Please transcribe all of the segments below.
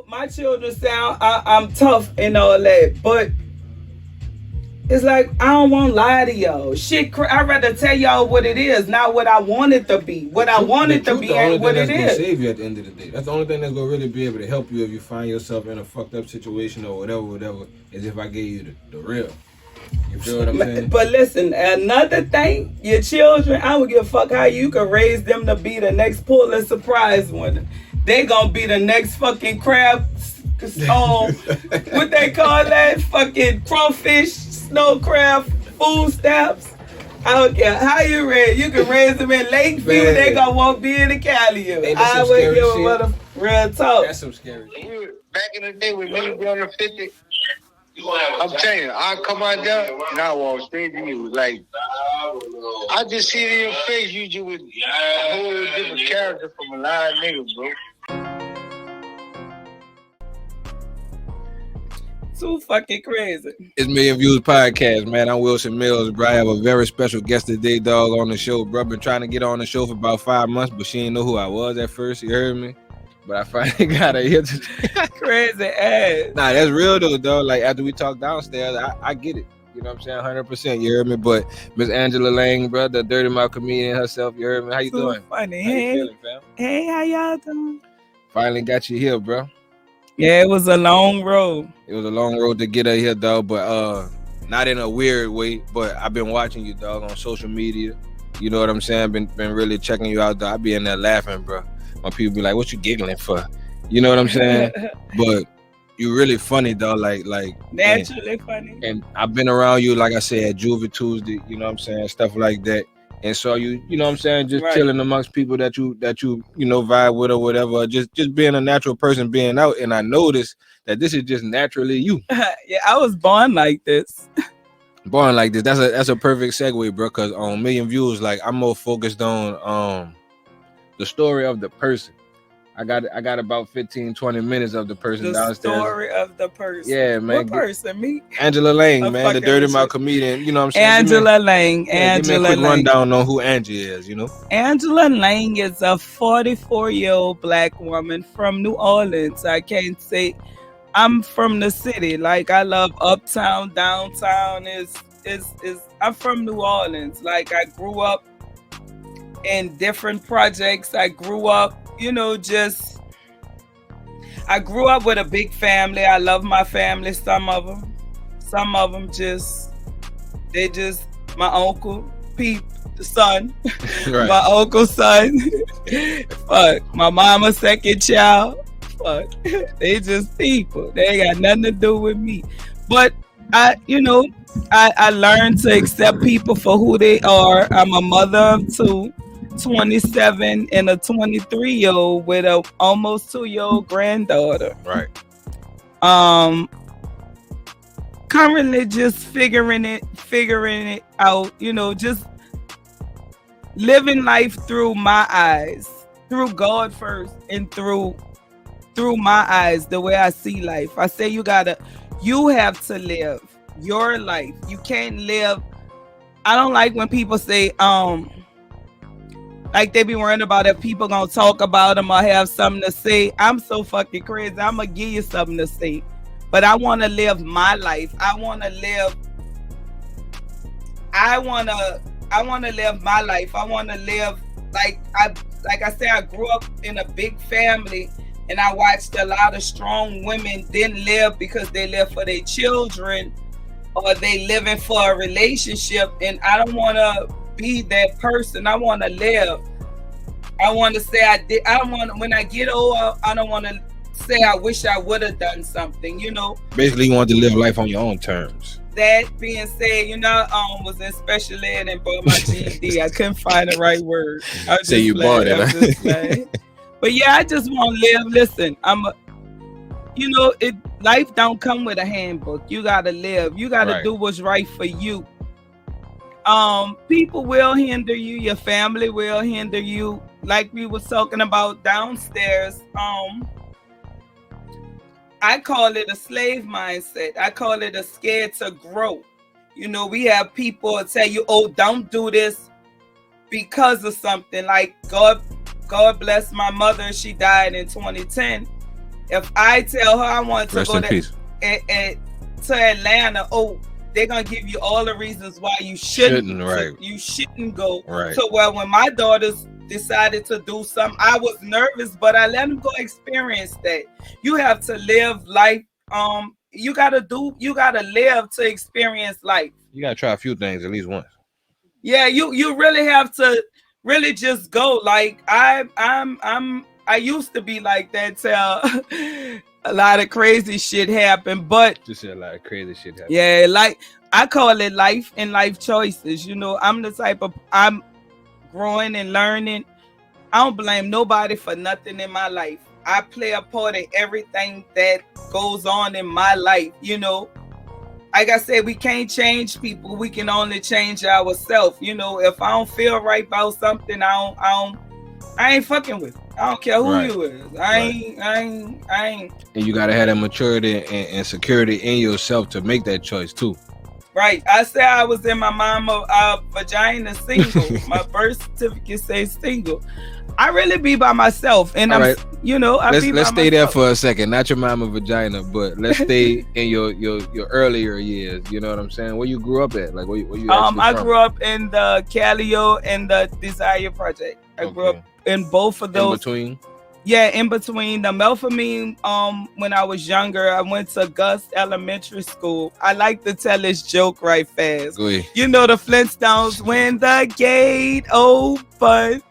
my children sound I'm tough and all that, but it's like I don't want to lie to y'all. Shit, I'd rather tell y'all what it is, not what I want it to be. What I want it to be ain't what it is. The only thing that's gonna save you at the end of the day. That's the only thing that's gonna really be able to help you if you find yourself in a fucked up situation or whatever. Is if I gave you the real. You feel what I'm saying? But listen, another thing, your children, I don't give a fuck how you can raise them to be the next Pulitzer Prize winner. They gonna be the next fucking crab. What they call that? Fucking crawfish, snow crab, food stamps. I don't care how you raise. You can raise them in Lakeview. Man. They gonna walk be in the Cali. I would give a mother real talk. That's some scary shit. Back in the day when me be on the 50, I'm telling you, I come out there and I walk straight to you. Like, I just see it in your face. You just with a whole different character from a lot of niggas, bro. Too fucking crazy. It's MillionViewzPodcast, man. I'm WilsonMillz, bro. I have a very special guest today, dog, on the show, bro. Been trying to get on the show for about 5 months, but she didn't know who I was at first. You heard me? But I finally got her here today. Crazy ass. Nah, that's real though, dog. Like after we talked downstairs, I get it. You know what I'm saying? 100%. You heard me? But Miss Angela Lang, bro, the DirtyMouth comedian herself. You heard me? How you doing? Funny. How you feeling, fam? Hey, how y'all doing? Finally got you here, bro. Yeah, it was a long road. It was a long road to get her here, dog. But not in a weird way. But I've been watching you, dog, on social media. You know what I'm saying? Been really checking you out, dog. I be in there laughing, bro. When people be like, "What you giggling for?" You know what I'm saying? But you really funny, dog. Like naturally funny. And I've been around you, like I said, at Juvie Tuesday. You know what I'm saying? Stuff like that. And so you know what I'm saying? Just chilling amongst people that you vibe with or whatever. Just being a natural person, being out. And I noticed that this is just naturally you. Yeah, I was born like this. Born like this. That's a perfect segue, bro. Cause on Million Views, like I'm more focused on the story of the person. I got about 15-20 minutes of the person downstairs. The story of the person. Yeah, man. What person? Me? Angela Lang, man, the DirtyMouth comedian. You know what I'm saying? Angela Lang. Give me a quick rundown on who Angie is, you know? Angela Lang is a 44-year-old black woman from New Orleans. I can't say I'm from the city. Like I love uptown, downtown. I'm from New Orleans. Like I grew up in different projects. I grew up, I grew up with a big family. I love my family. Some of them my uncle Pete, the son, right. My uncle's son. Fuck, my mama's second child. Fuck, they just people. They ain't got nothing to do with me. But I learned to accept people for who they are. I'm a mother of two. 27 and a 23-year-old with a almost 2-year-old granddaughter. Right. Currently just figuring it out, just living life through my eyes, through God first and through my eyes, the way I see life. I say you have to live your life. You can't live. I don't like when people say, like they be worrying about if people gonna talk about them or have something to say. I'm so fucking crazy. I'm gonna give you something to say, but I want to live my life. I want to live my life. I want to live like I said. I grew up in a big family, and I watched a lot of strong women didn't live because they live for their children or they living for a relationship, and I don't want to be that person. I want to live. I want to say I did. I don't want, when I get old, I don't want to say I wish I would have done something, Basically, you want to live life on your own terms. That being said, was in special ed and bought my GED. I couldn't find the right word. Say you bought it. But yeah, I just want to live. Listen, life don't come with a handbook. You got to live. You got to do what's right for you. People will hinder you. Your family will hinder you. Like we was talking about downstairs. I call it a slave mindset. I call it a scared to grow. We have people tell you, "Oh, don't do this because of something." Like God bless my mother. She died in 2010. If I tell her I want to Rest go in peace. to Atlanta, they're gonna give you all the reasons why you shouldn't right. You shouldn't go. Right. So when my daughters decided to do something, I was nervous, but I let them go experience that. You have to live life. You gotta live to experience life. You gotta try a few things at least once. Yeah, you really have to really just go. Like I used to be like that till a lot of crazy shit happened, but just a lot of crazy shit happened. Yeah, like I call it life and life choices. You know, I'm the type of I'm growing and learning. I don't blame nobody for nothing in my life. I play a part in everything that goes on in my life. You know, like I said, we can't change people. We can only change ourselves. You know, if I don't feel right about something, I ain't fucking with it. I don't care who you is. I ain't. And you gotta have that maturity and security in yourself to make that choice too. Right. I said I was in my mama's vagina single. My birth certificate says single. I really be by myself, and I'm, right. You know, let's stay there for a second. Not your mama vagina, but let's stay in your earlier years. You know what I'm saying? Where you grew up at? Like where you I from? grew up in the Calio and the Desire Project. I grew up in both of those. In between? Yeah, in between. The Melphamine, when I was younger, I went to Gus Elementary School. I like to tell this joke right fast. Go ahead. You know the Flintstones, when the gate open.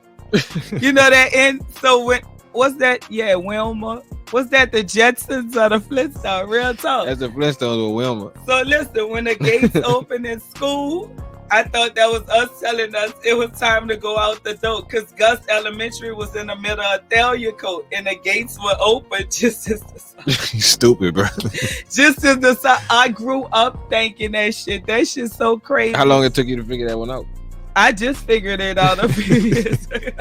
You know that? And so what's that? Yeah, Wilma. What's that? The Jetsons or the Flintstones? Real talk. That's the Flintstones with Wilma. So listen, when the gates open in school, I thought that was us telling us it was time to go out the door, because Gus Elementary was in the middle of Thalia Coat and the gates were open just as the sun. Stupid, bro. Just as the sun. I grew up thinking that shit. That shit's so crazy. How long it took you to figure that one out? I just figured it out a few years ago.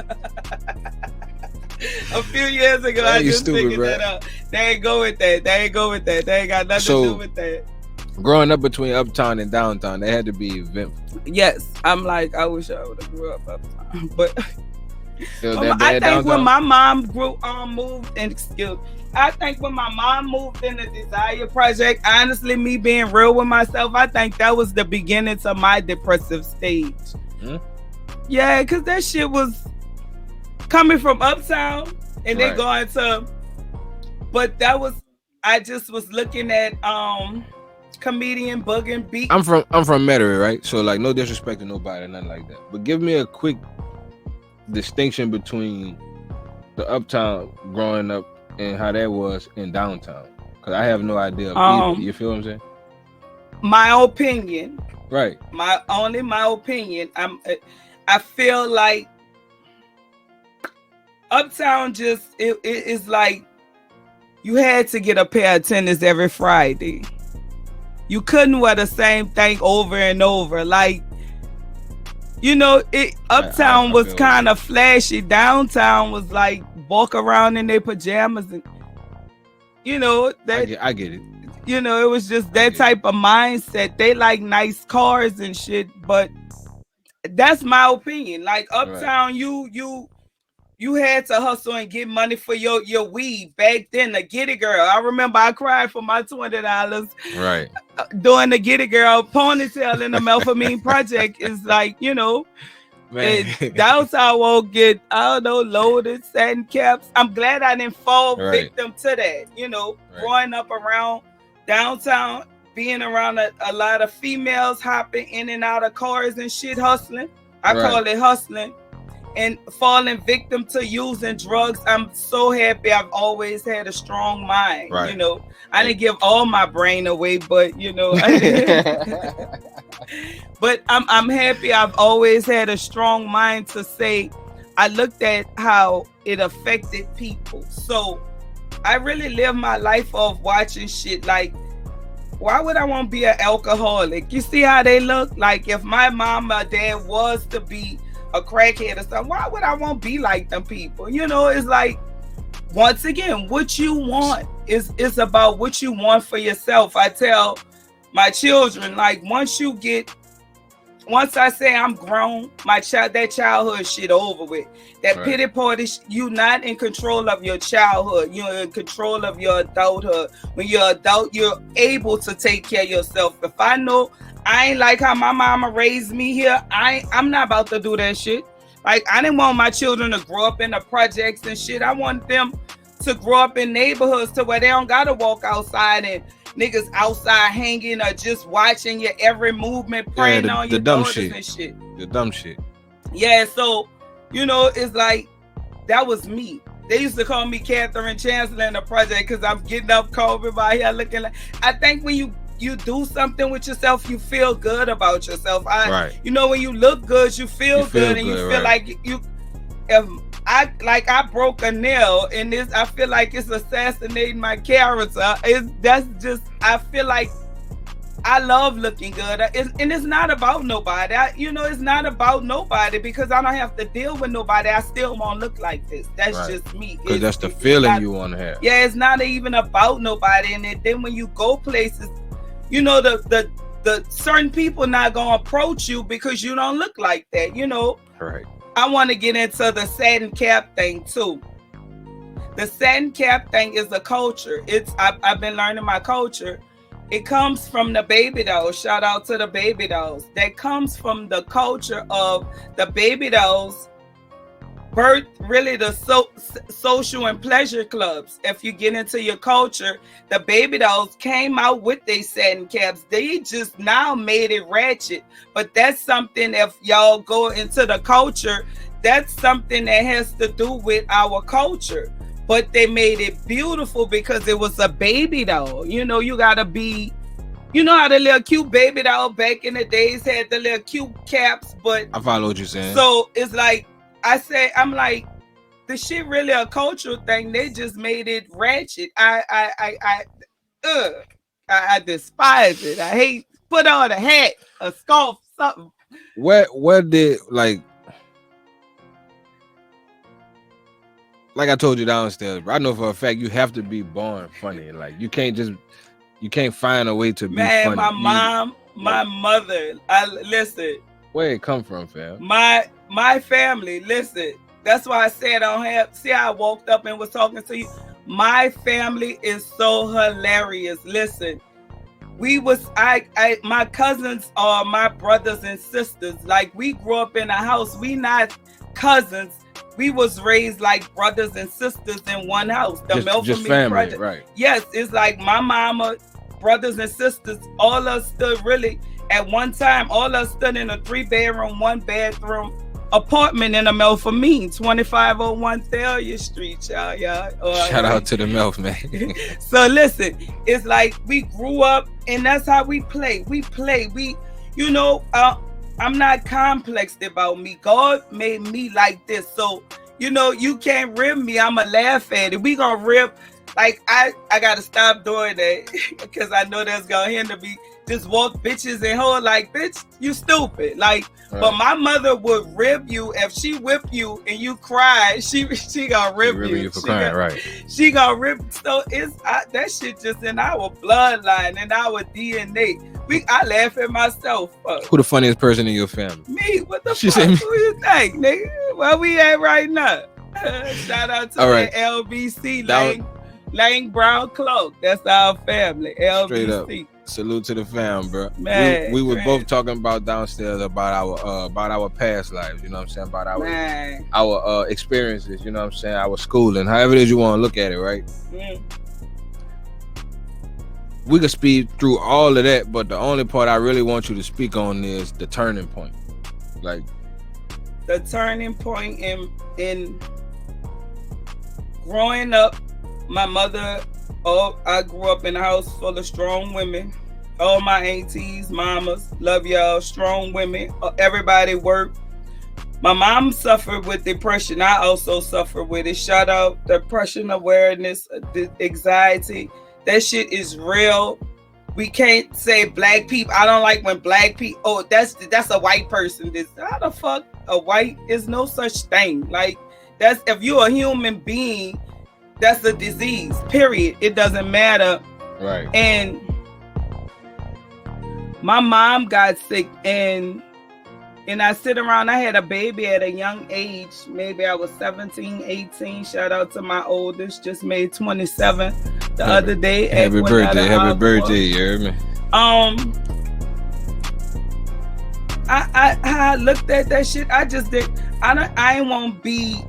A few years ago, I just figured that out. They ain't go with that. They ain't got nothing to do with that. Growing up between uptown and downtown, that had to be eventful. Yes, I'm like, I wish I would have grew up uptown, but I think when my mom moved in the Desire Project, honestly, me being real with myself, I think that was the beginning to my depressive stage. Yeah, because that shit was coming from uptown and then going to, but that was, I just was looking at comedian Bug and Beat. I'm from Metairie, right? So like, no disrespect to nobody, nothing like that. But give me a quick distinction between the uptown growing up and how that was in downtown, because I have no idea of either. You feel what I'm saying? My opinion, right? My opinion. I feel like uptown just it is like you had to get a pair of tennis every Friday. You couldn't wear the same thing over and over. Like, you know, uptown was kind of flashy. Downtown was like walk around in their pajamas, and you know that I get it. You know, it was just that type of mindset. They like nice cars and shit, but that's my opinion. Like uptown, you had to hustle and get money for your weed back then. The Get It Girl. I remember I cried for my $20. Right. Doing the Get It Girl ponytail in the Melphamine Project is like, you know, downtown won't get, I don't know, loaded satin caps. I'm glad I didn't fall victim to that. You know, growing up around downtown, being around a lot of females hopping in and out of cars and shit, hustling. I call it hustling. And falling victim to using drugs. I'm so happy I've always had a strong mind. Right. You know, I didn't give all my brain away, but you know, but I'm happy I've always had a strong mind to say, I looked at how it affected people. So I really live my life off watching shit. Like, why would I want to be an alcoholic? You see how they look? Like, if my mom or dad was to be a crackhead or something, why would I want to be like them people? You know, it's like, once again, what you want is about what you want for yourself. I tell my children, like, once you get once I say I'm grown, that childhood shit over with. That Right. pity party, you're not in control of your childhood. You're in control of your adulthood. When you're adult, you're able to take care of yourself. If I know I ain't like how my mama raised me here, I'm not about to do that shit. Like, I didn't want my children to grow up in the projects and shit. I want them to grow up in neighborhoods to where they don't gotta walk outside and niggas outside hanging or just watching your every movement, preying on your dumb daughters shit. and shit. The dumb shit. Yeah, so, you know, it's like, that was me. They used to call me Catherine Chancellor in the project because I'm getting up COVID by here looking like, I think when you do something with yourself, you feel good about yourself. Right. You know, when you look good, you feel good, and you feel right. like if I broke a nail in this, I feel like it's assassinating my character. I feel like I love looking good, and it's not about nobody. It's not about nobody because I don't have to deal with nobody. I still won't look like this. That's right. just me. Because that's the feeling you want to have. Yeah, it's not even about nobody. And then when you go places, you know, the certain people not gonna approach you because you don't look like that. You know. Right. I want to get into the satin cap thing too. The satin cap thing is a culture. I've been learning my culture. It comes from the baby dolls. Shout out to the baby dolls. That comes from the culture of the baby dolls birth, really the social and pleasure clubs. If you get into your culture, the baby dolls came out with their satin caps. They just now made it ratchet. But that's something, if y'all go into the culture, that's something that has to do with our culture. But they made it beautiful because it was a baby doll. You know, you gotta be, you know how the little cute baby doll back in the days had the little cute caps, but I follow what you're saying. So it's like, I'm like, the shit really a cultural thing. They just made it ratchet. I despise it. I hate, put on a hat, a scarf, something. Where did like I told you downstairs, bro, I know for a fact you have to be born funny. Like you can't find a way to be funny. My mom, my mother, listen. Where it come from, fam? My family, listen. That's why I said I don't have. See how I walked up and was talking to you. My family is so hilarious. Listen, my cousins are my brothers and sisters. Like we grew up in a house. We not cousins. We was raised like brothers and sisters in one house. Just family, project. Right? Yes, it's like my mama, brothers and sisters. All us stood really at one time. All us stood in a 3-bedroom, 1-bathroom apartment in the Melfamine, 2501 Thalia Street, y'all. Shout out to the Melf, man. So listen, it's like we grew up, and that's how we play. You know, I'm not complexed about me. God made me like this, so you know you can't rib me. I'ma laugh at it. We gonna rib. Like I gotta stop doing that because I know that's gonna hinder me. Just walk bitches and hoe like, bitch, you stupid. Like, right. But my mother would rib you if she whip you and you cry. She gonna rib you for crying, right? She gonna rib. So that shit just in our bloodline, in our DNA. I laugh at myself. Who the funniest person in your family? Me. What the fuck? Who you think, nigga? Where we at right now? Shout out to the LBC Lang Brown Cloak. That's our family. LBC. Straight up. Salute to the fam, bro. Man, we were both talking about downstairs about our past lives, you know what I'm saying? About our experiences, you know what I'm saying? Our schooling, however it is you want to look at it, right? We could speed through all of that, but the only part I really want you to speak on is the turning point. Like the turning point in growing up, my mother. I grew up in a house full of strong women. All my aunties, mamas, love y'all, strong women. Everybody worked. My mom suffered with depression. I also suffered with it. Shout out depression awareness, anxiety. That shit is real. We can't say black people. I don't like when black people. Oh, that's a white person. How the fuck a white is no such thing. Like that's if you're a human being. That's a disease, period. It doesn't matter. Right. And my mom got sick, and And I sit around, I had a baby at a young age. Maybe I was 17, 18. Shout out to my oldest, just made 27 the other day. Happy birthday, you heard me? I looked at that shit. I just did. I ain't want to be,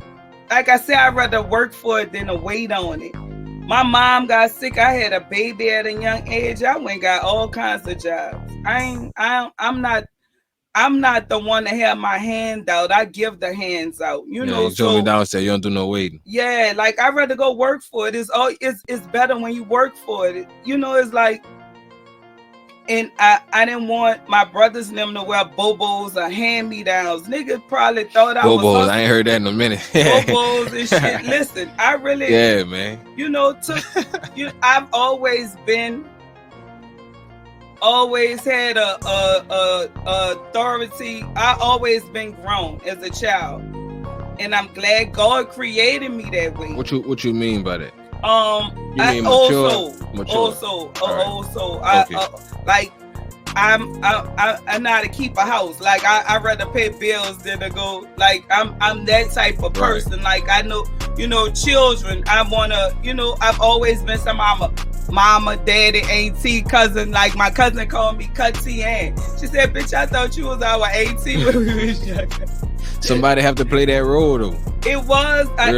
like I said, I'd rather work for it than to wait on it. My mom got sick. I had a baby at a young age. I went and got all kinds of jobs. I'm not the one to have my hand out. I give the hands out. You know. You told me downstairs you don't do no waiting. Yeah, like I'd rather go work for it. It's better when you work for it. You know, it's like. And I didn't want my brothers and them to wear bobos or hand-me-downs. Niggas probably thought I was... Bobos, I ain't heard that in a minute. Bobos and shit. Listen, I really... Yeah, man. You know, I've always had a authority. I always been grown as a child. And I'm glad God created me that way. What you mean by that? You mean mature? Like I know how to keep a house. Like I rather pay bills than to go. Like I'm that type of person. Right. Like I know, you know, children. I wanna, you know, I've always been some mama, daddy, auntie, cousin. Like my cousin called me Cutty Ann. She said, "Bitch, I thought you was our auntie when we was younger." Somebody have to play that role though. It was, I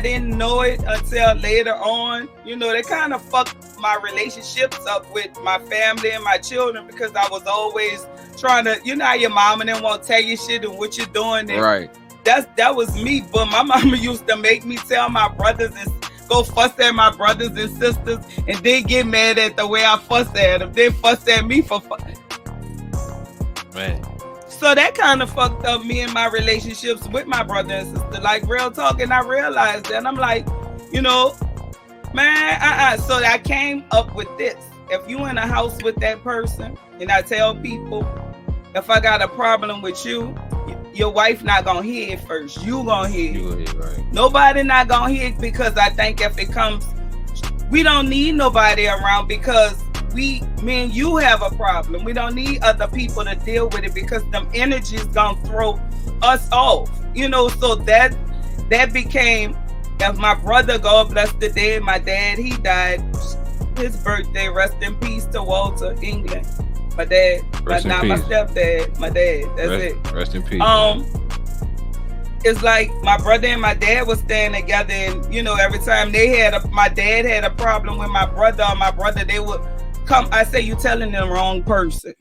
didn't know it until later on. You know, they kind of fucked my relationships up with my family and my children because I was always trying to, you know how your mom and them won't tell you shit and what you're doing. And right. That was me. But my mama used to make me tell my brothers and go fuss at my brothers and sisters and then get mad at the way I fuss at them. Then fuss at me for man. So that kind of fucked up me and my relationships with my brother and sister. Like real talk, and I realized that. I'm like, you know, man, So I came up with this. If you in a house with that person, and I tell people, if I got a problem with you, your wife not gonna hear it first. You gonna hear it. Right. Nobody not gonna hear it because I think if it comes, we don't need nobody around because me and you have a problem. We don't need other people to deal with it because them energies gonna throw us off. You know, so that became, if my brother, God bless the dead, my dad, he died, his birthday, rest in peace to Walter, England. My dad, my stepdad, my dad, that's it. Rest in peace. It's like my brother and my dad was staying together, and you know, every time my dad had a problem with my brother or my brother, they would come. I say, you telling the wrong person.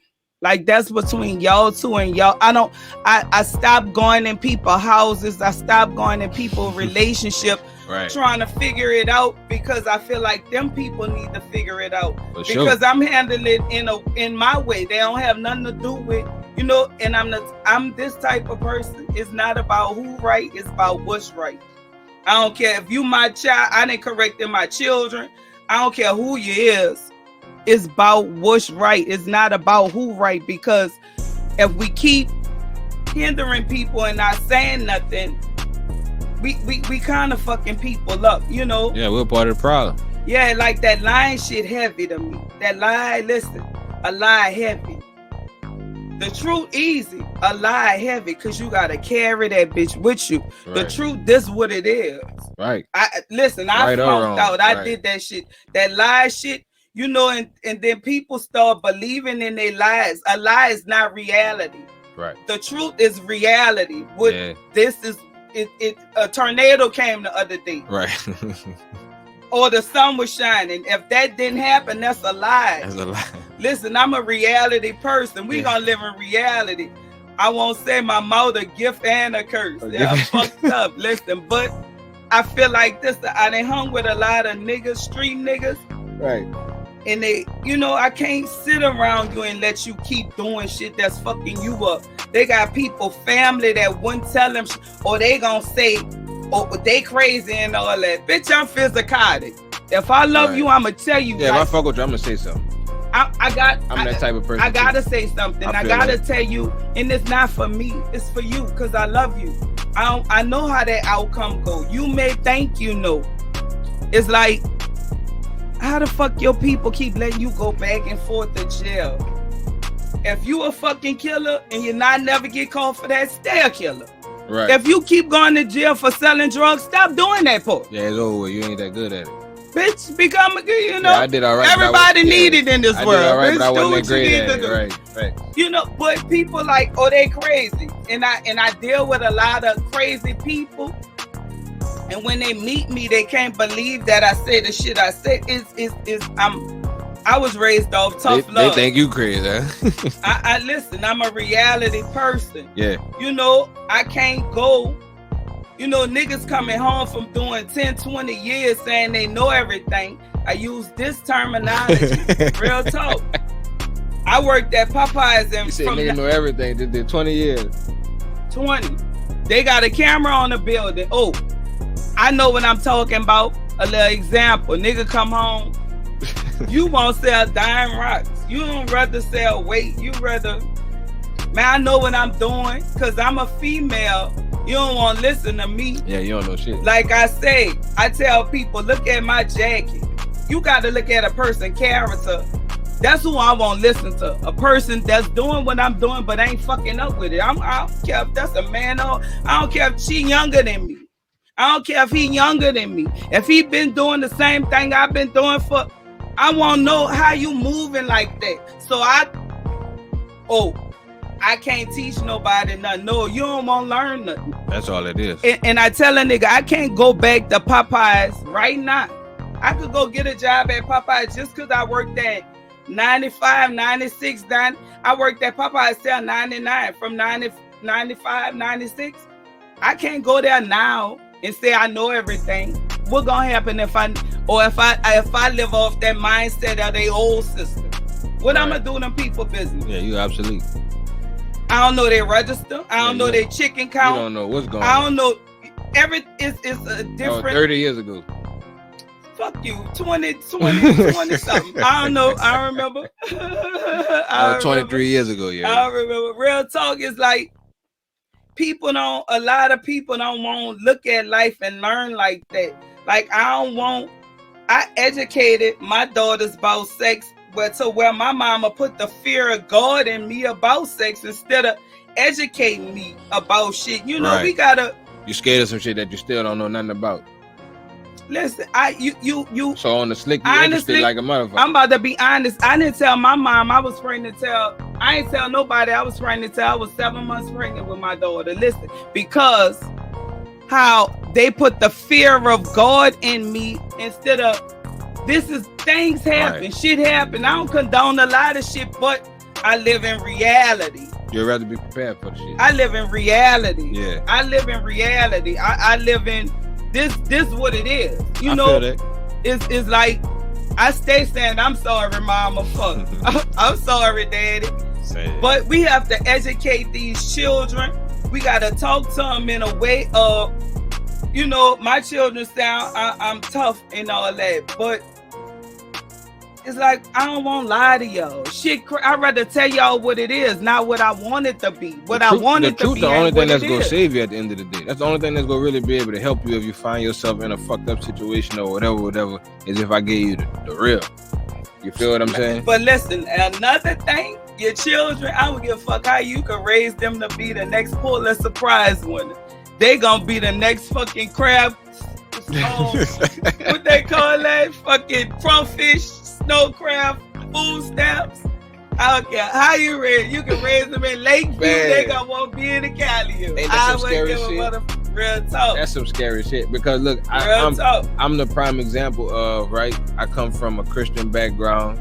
Like that's between y'all two and y'all. I stopped going in people's houses. I stopped going in people's relationship, right, trying to figure it out because I feel like them people need to figure it out. Because I'm handling it in my way. They don't have nothing to do with, you know, and I'm this type of person. It's not about who right, it's about what's right. I don't care if you my child, I didn't correct my children. I don't care who you is. It's about what's right. It's not about who right, because if we keep hindering people and not saying nothing, we kind of fucking people up, you know? Yeah, we're part of the problem. Yeah, like that lying shit heavy to me. That lie, listen, a lie heavy. The truth easy, a lie heavy, because you got to carry that bitch with you. Right. The truth, this what it is. Right. I flunked out. I did that shit. That lie shit. You know, and then people start believing in their lies. A lie is not reality. Right. The truth is reality. This is it. A tornado came the other day. Right. Or the sun was shining. If that didn't happen, that's a lie. That's a lie. Listen, I'm a reality person. We gonna live in reality. I won't say my mouth a gift and a curse. I'm fucked up. Listen, but I feel like this. I done hung with a lot of niggas, street niggas. Right. And they, you know, I can't sit around you and let you keep doing shit that's fucking you up. They got people, family that wouldn't tell them, or they gonna say, oh, they crazy and all that. Bitch, I'm physicotic. If I love you, I'ma tell you. Yeah, if I fuck with you, I'm gonna say something. I'm that type of person. I gotta say something. I gotta tell you, and it's not for me. It's for you, because I love you. I know how that outcome go. You may think you know. It's like, how the fuck your people keep letting you go back and forth to jail? if you a fucking killer and you not never get caught for that, stay a killer. Right. If you keep going to jail for selling drugs, stop doing that, Paul. Yeah, it's over. You ain't that good at it. Bitch, become a good, you know. Yeah, I did all right. Everybody needed in this world. I did all right, bitch, but I wasn't do that what you great need at to it. do. Right. You know, but people like, oh, they crazy. And I deal with a lot of crazy people. And when they meet me, they can't believe that I say the shit I say. I was raised off tough love. They think you crazy, huh? I listen, I'm a reality person. Yeah. You know, I can't go. You know, niggas coming home from doing 10, 20 years saying they know everything. I use this terminology. Real talk. I worked at Popeyes and you said niggas know everything. They did 20 years. 20. They got a camera on the building. Oh, I know what I'm talking about. A little example. Nigga come home. You won't sell dime rocks. You don't rather sell weight. You rather... Man, I know what I'm doing because I'm a female. You don't want to listen to me. Yeah, you don't know shit. Like I say, I tell people, look at my jacket. You got to look at a person's character. That's who I won't listen to. A person that's doing what I'm doing but ain't fucking up with it. I don't care if that's a man or I don't care if she younger than me. I don't care if he younger than me. If he been doing the same thing I've been doing for... I want to know how you moving like that. So I can't teach nobody nothing. No, you don't want to learn nothing. That's all it is. And I tell a nigga, I can't go back to Popeyes right now. I could go get a job at Popeyes just because I worked at 95, 96. I worked at Popeyes till 99. From 95, 96. I can't go there now and say I know everything. What gonna happen if I live off that mindset of their old system? What I'm gonna do them people business? Yeah, you absolutely. I don't know their register. I don't know their chicken count. You don't know what's going on. I don't know. It's a different. 30 years ago. Fuck you. 20 something. I don't know. I remember. 23 years ago, yeah. I remember. Real talk is like a lot of people don't want to look at life and learn like that. Like I educated my daughters about sex, but to where my mama put the fear of God in me about sex instead of educating me about shit. You know, right. We gotta. You scared of some shit that you still don't know nothing about. Listen, you. So on the slick, you honestly, interested like a motherfucker. I'm about to be honest. I didn't tell my mom. I was pregnant to tell. I ain't tell nobody. I was pregnant till I was 7 months pregnant with my daughter. Listen, because how they put the fear of God in me instead of things happen, right. Shit happen. I don't condone a lot of shit, but I live in reality. You'd rather be prepared for the shit. I live in reality. Yeah. I live in reality. I live in this what it is. You know, it's like I stay saying, I'm sorry, mama, fuck. I'm sorry, daddy. But we have to educate these children. We got to talk to them in a way of, you know, my children sound, I'm tough and all that, but it's like, I don't want to lie to y'all. Shit, I'd rather tell y'all what it is, not what I want it to be. I want it to be. The only thing that's going to save you at the end of the day. That's the only thing that's going to really be able to help you if you find yourself in a fucked up situation or whatever, is if I give you the real. You feel what I'm saying? But listen, another thing, your children, I don't give a fuck how you can raise them to be the next Pulitzer Prize winner. They gonna be the next fucking crab. What they call that? Fucking crawfish, snow crab, food stamps. I don't care how you raise. You can raise them in Lakeview. They gonna want to be in the Cali. Ain't that some scary shit? Real talk. That's some scary shit. Because look, I'm the prime example of, right? I come from a Christian background.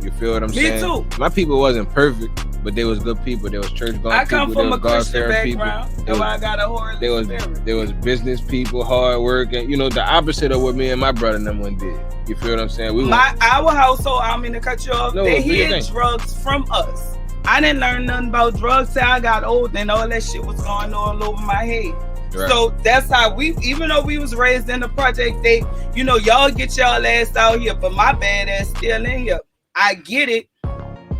You feel what I'm saying? Me too. My people wasn't perfect, but they was good people. They was church going people. I come from a Christian background. That's why I got a horror. There was business people, hard work, and you know the opposite of what me and my brother and them one did. You feel what I'm saying? Our household. I'm gonna cut you off. They hid drugs from us. I didn't learn nothing about drugs till I got old, and all that shit was going all over my head. Right. So that's how even though we was raised in the project, y'all get y'all ass out here, but my bad ass still in here. I get it.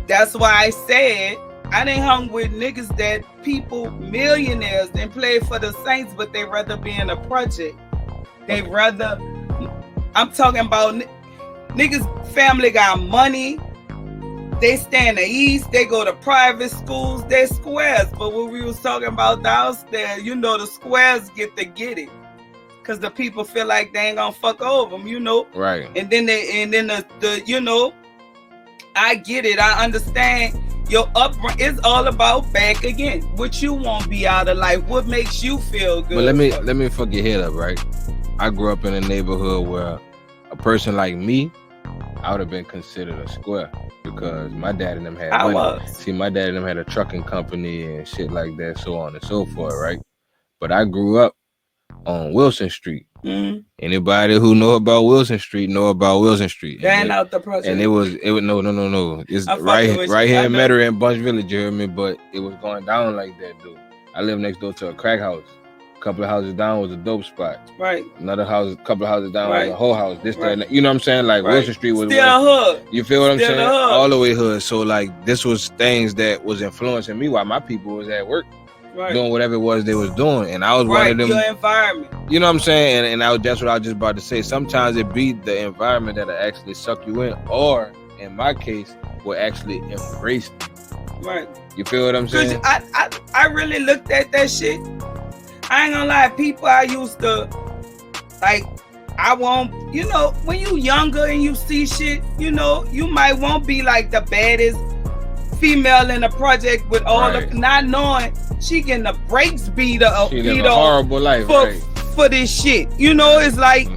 That's why I said I didn't hung with niggas that people, millionaires, didn't play for the Saints, but they rather be in a project. I'm talking about niggas' family got money. they stay in the East, they go to private schools, they're squares. But when we was talking about downstairs, you know, the squares get it. Cause the people feel like they ain't gonna fuck over them, you know. Right. And then the you know, I get it. I understand your upbringing. It's all about back again. What you want be out of life. What makes you feel good. But let me fuck your head up, right? I grew up in a neighborhood where a person like me, I would have been considered a square because my dad and them had money. See, my dad and them had a trucking company and shit like that, so on and so forth, right? But I grew up on Wilson Street. Mm-hmm. Anybody who know about Wilson Street know about Wilson Street. And out the project. And it was no. It's right here in Metairie and Bunch Village, you hear me? But it was going down like that, dude. I live next door to a crack house. A couple of houses down was a dope spot. Right. Couple of houses down was a whole house. You know what I'm saying? Like Wilson Street was still a hood. You feel what I'm saying? All the way hood. So like this was things that was influencing me while my people was at work. Right. Doing whatever it was they was doing, and I was one of them. Your environment. You know what I'm saying? And that's what I was just about to say. Sometimes it be the environment that'll actually suck you in, or in my case, will actually embrace you. Right. You feel what I'm saying? I really looked at that shit. I ain't gonna lie, people I used to like. I won't. You know, when you younger and you see shit, you know, you might won't be like the baddest female in the project with all of not knowing she getting the brakes beat up. She living a horrible life for this shit. You know, it's like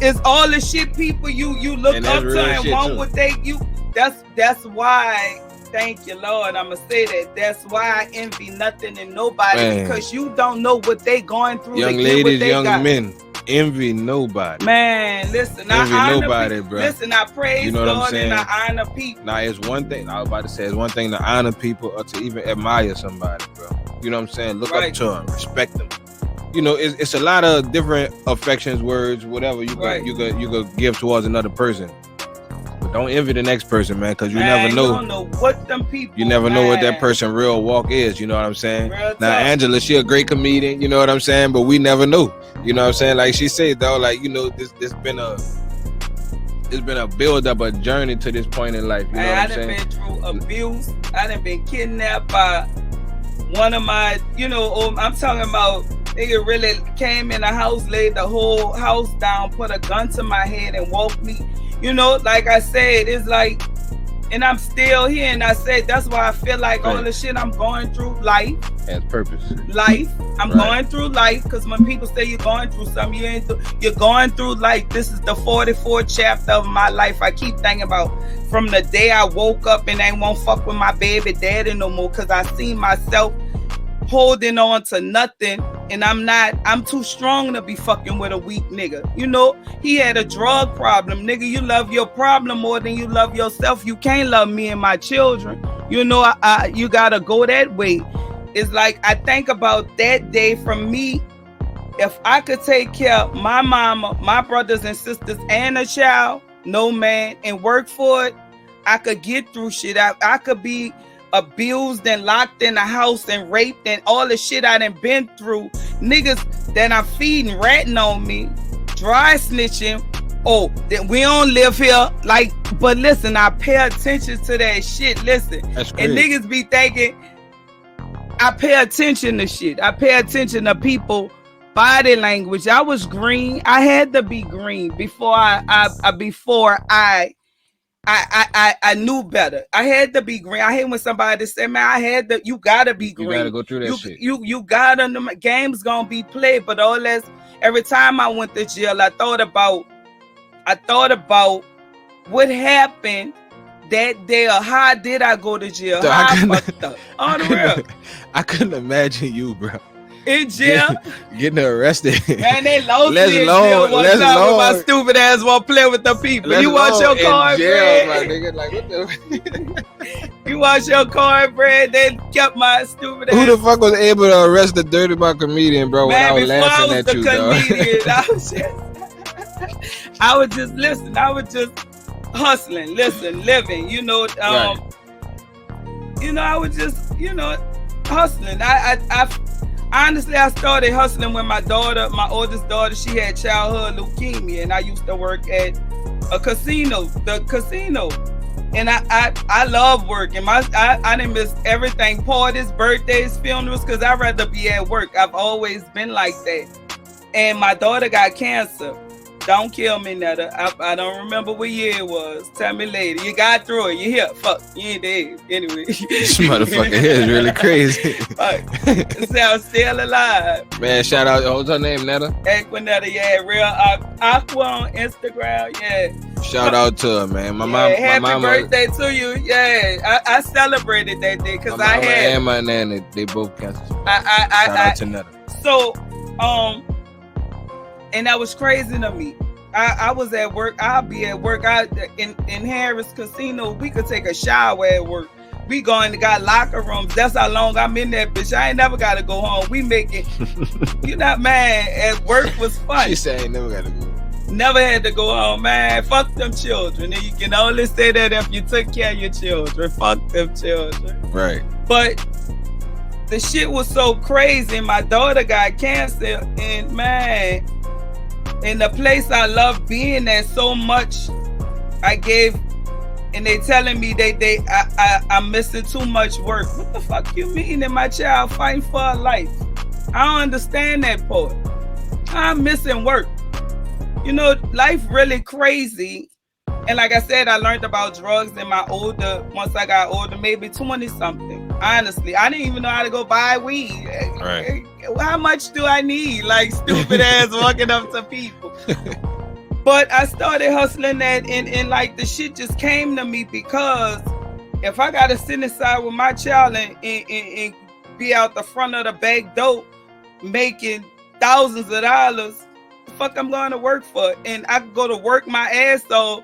it's all the shit people you look up to and want what they you. That's why. Thank you, Lord. I'ma say that. That's why I envy nothing and nobody because you don't know what they going through. Young ladies, young men. Envy nobody. Man, listen, I honor nobody, people. Bro. Listen, I praise God and I honor people. Now, it's one thing, I was about to say, it's one thing to honor people or to even admire somebody, bro. You know what I'm saying? Look up to them, respect them. You know, it's a lot of different affections, words, whatever you could give towards another person. But don't envy the next person, man, because you never know. You don't know what them people. You never know what that person real walk is. You know what I'm saying? Now, Angela, she a great comedian. You know what I'm saying? But we never know. You know what I'm saying? Like she said, though, like, you know, it's been a build up, a journey to this point in life. You know what I'm saying? I done been through abuse. I done been kidnapped by one of my, you know, I'm talking about nigga really came in the house, laid the whole house down, put a gun to my head and walked me. You know, like I said, it's like, and I'm still here. And I said, that's why I feel like all the shit I'm going through life. Has purpose. Life. I'm going through life. Because when people say you're going through something, you're going through life. This is the 44th chapter of my life. I keep thinking about from the day I woke up and I won't fuck with my baby daddy no more. Because I see myself holding on to nothing. And I'm too strong to be fucking with a weak nigga. You know, he had a drug problem. Nigga, you love your problem more than you love yourself. You can't love me and my children. You know, you gotta go that way. It's like, I think about that day from me. If I could take care of my mama, my brothers and sisters, and a child, no man, and work for it, I could get through shit. I could be abused and locked in the house and raped and all the shit I done been through. Niggas that I'm feeding ratting on me, dry snitching. Oh, that we don't live here. Like, but listen, I pay attention to that shit. Listen, and niggas be thinking I pay attention to shit. I pay attention to people body language. I was green. I had to be green before I knew better. I had to be green. I hate when somebody say, man, you gotta be green. You gotta go through that shit. You gotta, the game's gonna be played. But all that, every time I went to jail, I thought about what happened that day, or how did I go to jail? How I fucked up. On the real. I couldn't imagine you, bro. In jail, getting arrested. Man, they lost me in jail one time with my stupid ass won't play with the people. You watch your card, jail, my nigga. Like, what the? You watch your card, Brad. They kept my stupid ass. Who the fuck was able to arrest the DirtyMouth comedian, bro? Man, when I was laughing at you, I was just listen. I was just hustling, living. You know, you know, I was just, you know, hustling. Honestly, I started hustling when my oldest daughter, she had childhood leukemia, and I used to work at a casino, And I love work, and I didn't miss everything, parties, birthdays, funerals, because I'd rather be at work. I've always been like that. And my daughter got cancer. Don't kill me, Netta. I don't remember what year it was. Tell me later. You got through it. You here. Fuck. You ain't dead. Anyway. This motherfucker here is really crazy. Fuck. See, I'm still alive. Man, shout out. What's her name, Netta? Aquanetta, yeah. Real Aqua on Instagram, yeah. Shout out to her, man. My mom. Happy my mama, birthday to you. Yeah. I celebrated that day because I had. And my nana, they both cancer. Shout out to Netta. So, and that was crazy to me. I was at work. I'll be at work. In Harris Casino, we could take a shower at work. We got locker rooms. That's how long I'm in that bitch. I ain't never got to go home. We make it. You're not mad. At work was fun. She said I ain't never got to go. Never had to go home, man. Fuck them children. And you can only say that if you took care of your children. Fuck them children. Right. But the shit was so crazy. My daughter got cancer, and man, in the place I love being at so much, I gave, and they telling me I'm missing too much work. What the fuck you mean? And my child fighting for her life? I don't understand that part. I'm missing work. You know, life really crazy. And like I said, I learned about drugs once I got older, maybe 20 something. Honestly, I didn't even know how to go buy weed. Right. How much do I need? Like stupid ass walking up to people. But I started hustling that, and like the shit just came to me, because if I gotta sit inside with my child and be out the front of the back door making thousands of dollars, the fuck I'm going to work for? And I could go to work my ass off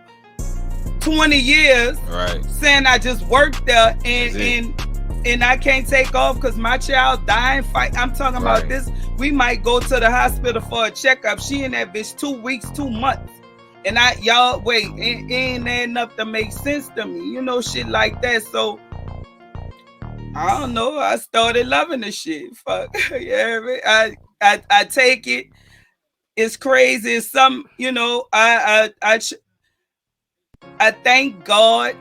20 years, right, saying I just worked there, and I can't take off because my child dying. Fight. I'm talking about this. We might go to the hospital for a checkup. She in that bitch 2 weeks, 2 months. And y'all wait, ain't enough to make sense to me. You know, shit like that. So I don't know. I started loving the shit. Fuck. Yeah, I take it. It's crazy. It's some, you know, I thank God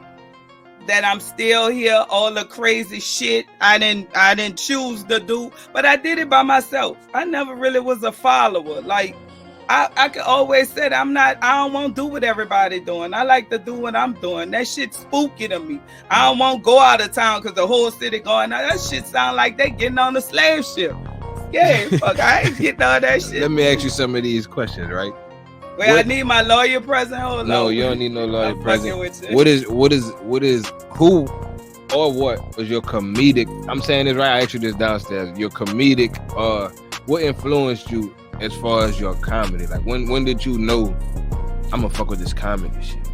that I'm still here. All the crazy shit I didn't choose to do, but I did it by myself. I never really was a follower. Like I could always say that I don't want to do what everybody doing. I like to do what I'm doing. That shit spooky to me. I don't want to go out of town because the whole city going out. That shit sound like they getting on the slave ship. Yeah, fuck, I ain't getting on that shit. Let me ask you some of these questions, right? Wait, I need my lawyer present. Hold on. No, you don't need no lawyer present. What is who or what was your comedic? I'm saying this right. I asked you this downstairs. Your comedic, what influenced you as far as your comedy? Like when did you know I'm gonna fuck with this comedy shit?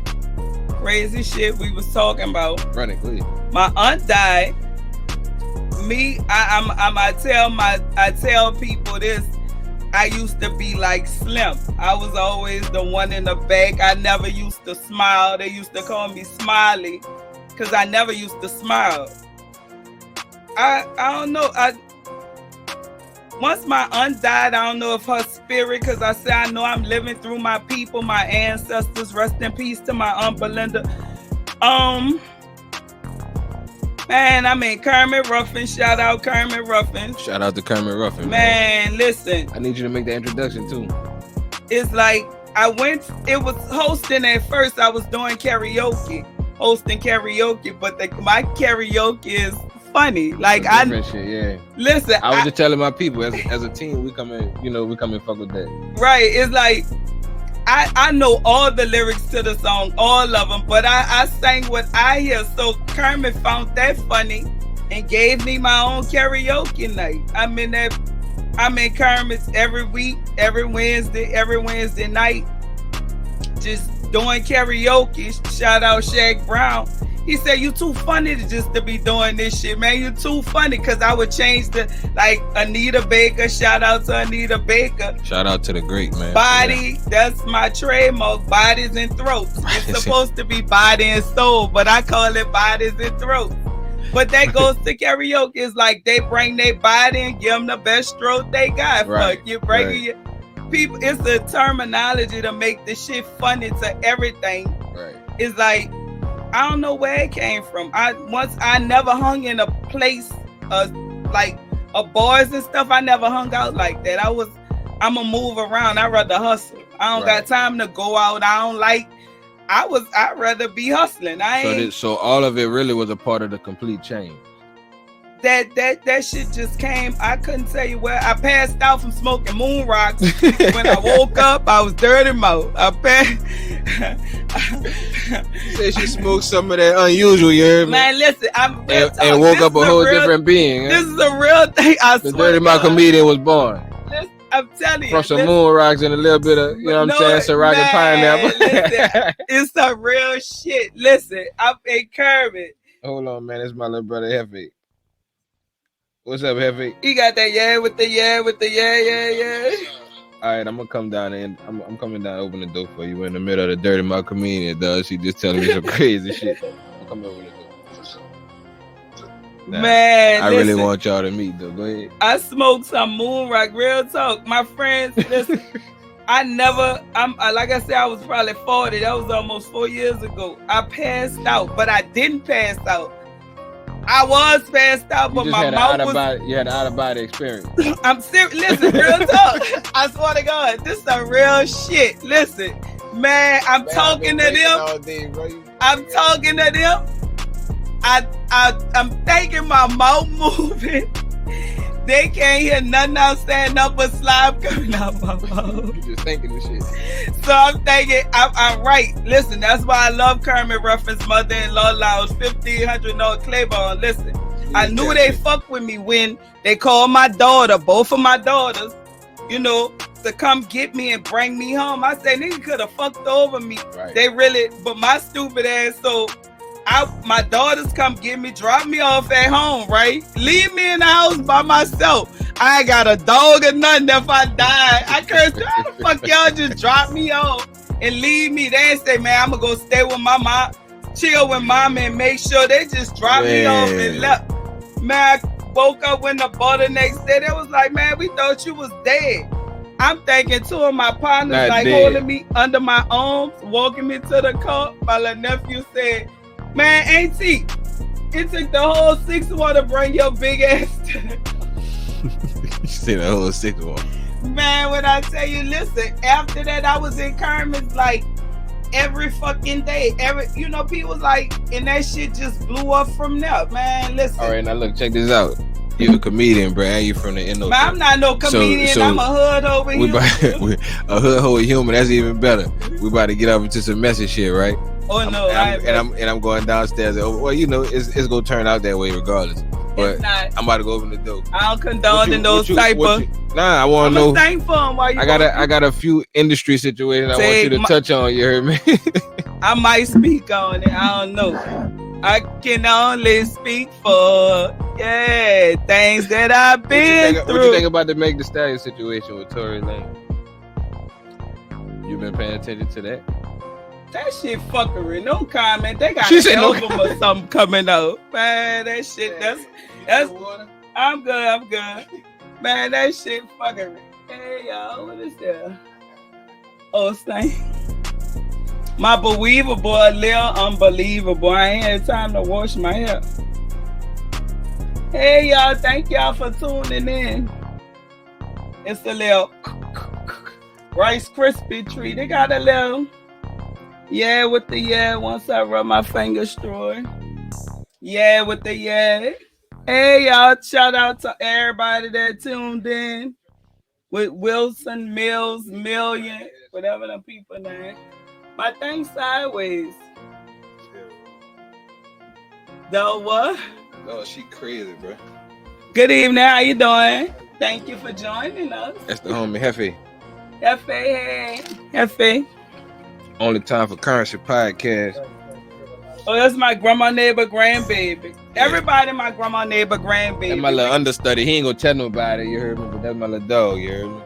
Crazy shit we was talking about. Run it, please. My aunt died. I tell people this. I used to be like Slim. I was always the one in the back. I never used to smile. They used to call me Smiley because I never used to smile. I don't know. Once my aunt died, I don't know if her spirit, because I know I'm living through my people, my ancestors. Rest in peace to my Aunt Belinda. Man, I mean Kermit Ruffin. Shout out Kermit Ruffin. Shout out to Kermit Ruffin. Man, listen. I need you to make the introduction too. It's like it was hosting at first. I was doing hosting karaoke, but my karaoke is funny. Like shit, yeah. Listen, I was just telling my people as a team, we come in fuck with that. Right. It's like I know all the lyrics to the song, all of them, but I sang what I hear. So Kermit found that funny and gave me my own karaoke night. I'm in Kermit's every week, every Wednesday night, just doing karaoke. Shout out Shaq Brown. He said, "You too funny to be doing this shit, man. You too funny." Because I would change like Anita Baker. Shout out to Anita Baker. Shout out to the great, man. Body, that's my trademark. Bodies and throats. It's supposed to be body and soul, but I call it bodies and throats. But that goes to karaoke. It's like they bring their body and give them the best throat they got. Right. Fuck, you bring your people. It's a terminology to make the shit funny to everything. Right. It's like, I don't know where it came from. I never hung in a place like bars and stuff. I never hung out like that. I'm a move around. I rather hustle. I don't got time to go out. I'd rather be hustling. So all of it really was a part of the complete change. That shit just came. I couldn't tell you where. I passed out from smoking moon rocks. When I woke up, I was DirtyMouth. Said she smoked some of that unusual, you heard me? Man, listen, and woke up a whole different being. This is a real thing. I the swear DirtyMouth comedian was born. Listen, I'm telling you. From some moon rocks and a little bit of, you know what I'm saying, some rock and pineapple. Listen, it's some real shit. Listen, I'm in Kermit. Hold on, man. It's my little brother, Hefe. What's up, Hefe? He got that yeah. All right, I'm gonna come down and I'm coming down, open the door for you. We're in the middle of the DirtyMouth comedian, dog. She just telling me some crazy shit. I'm coming over the door. Nah, man, I really want y'all to meet, though. Go ahead. I smoked some moon rock. Real talk, my friends. Listen, like I said, I was probably 40. That was almost 4 years ago. I passed out, but I didn't pass out. I was passed out, but my mouth was... You had an out-of-body experience. I'm serious. Listen, real talk. I swear to God, this is the real shit. Listen, man, I'm talking to them. I'm talking to them. I'm thinking my mouth moving. They can't hear nothing I'm saying up but slime coming out my mouth. You just thinking this shit. So I'm thinking, I'm right. Listen, that's why I love Kermit Ruffins' mother-in-law lounge, 1500 North Claiborne. Listen, I knew they fuck with me when they called my daughter, both of my daughters, you know, to come get me and bring me home. I said, nigga could have fucked over me. Right. They really, but my stupid ass, so my daughters come get me, drop me off at home, right? Leave me in the house by myself. I ain't got a dog or nothing. If I die, I cursed. How the fuck y'all just drop me off and leave me? They ain't say, man, I'm gonna go stay with my mom, chill with mama, and make sure. They just dropped me off and left. Man, I woke up when the next day. They was like, man, we thought you was dead. I'm thinking two of my partners holding me under my arms, walking me to the car. My little nephew said, man, auntie, it took the whole 6-1 to bring your big ass to the car. You said the whole 6-1. Man, when I tell you, listen, after that, I was in Kermit's like every fucking day. You know, people like, and that shit just blew up from there, man. Listen. All right, now look, check this out. You a comedian, bro. You from the NO. Man, I'm not no comedian. So I'm a hood over human. A hood over human. That's even better. We about to get up into some messy shit, right? Oh no! I'm going downstairs. Well, you know, it's gonna turn out that way regardless. But I'm about to go open the door. I don't condone those type of. Nah, I want to know. I got a few industry situations I want you to touch on. You heard me? I might speak on it. I don't know. I can only speak for things that I've been through. What you think about the Meg Thee Stallion situation with Tory Lanez? You been paying attention to that? That shit fuckery. No comment. They got an album or something coming out. Man, that shit. That's. I'm good. Man, that shit fuckery. Hey y'all, what is that? Oh, Stank. My believer boy, Lil Unbelievable. I ain't had time to wash my hair. Hey y'all, thank y'all for tuning in. It's a little Rice Krispie treat. They got a little with the once I rub my fingers through it. With the Hey y'all, shout out to everybody that tuned in with WilsonMillz, Million, whatever the people name. My thing sideways. The what? No, she crazy, bro. Good evening. How you doing? Thank you for joining us. That's the homie Hefe. Hefe. Only time for currency podcast. Oh, that's my grandma, neighbor, grandbaby. Everybody, my grandma, neighbor, grandbaby. That's my little understudy. He ain't gonna tell nobody. You heard me? But that's my little dog. You heard me?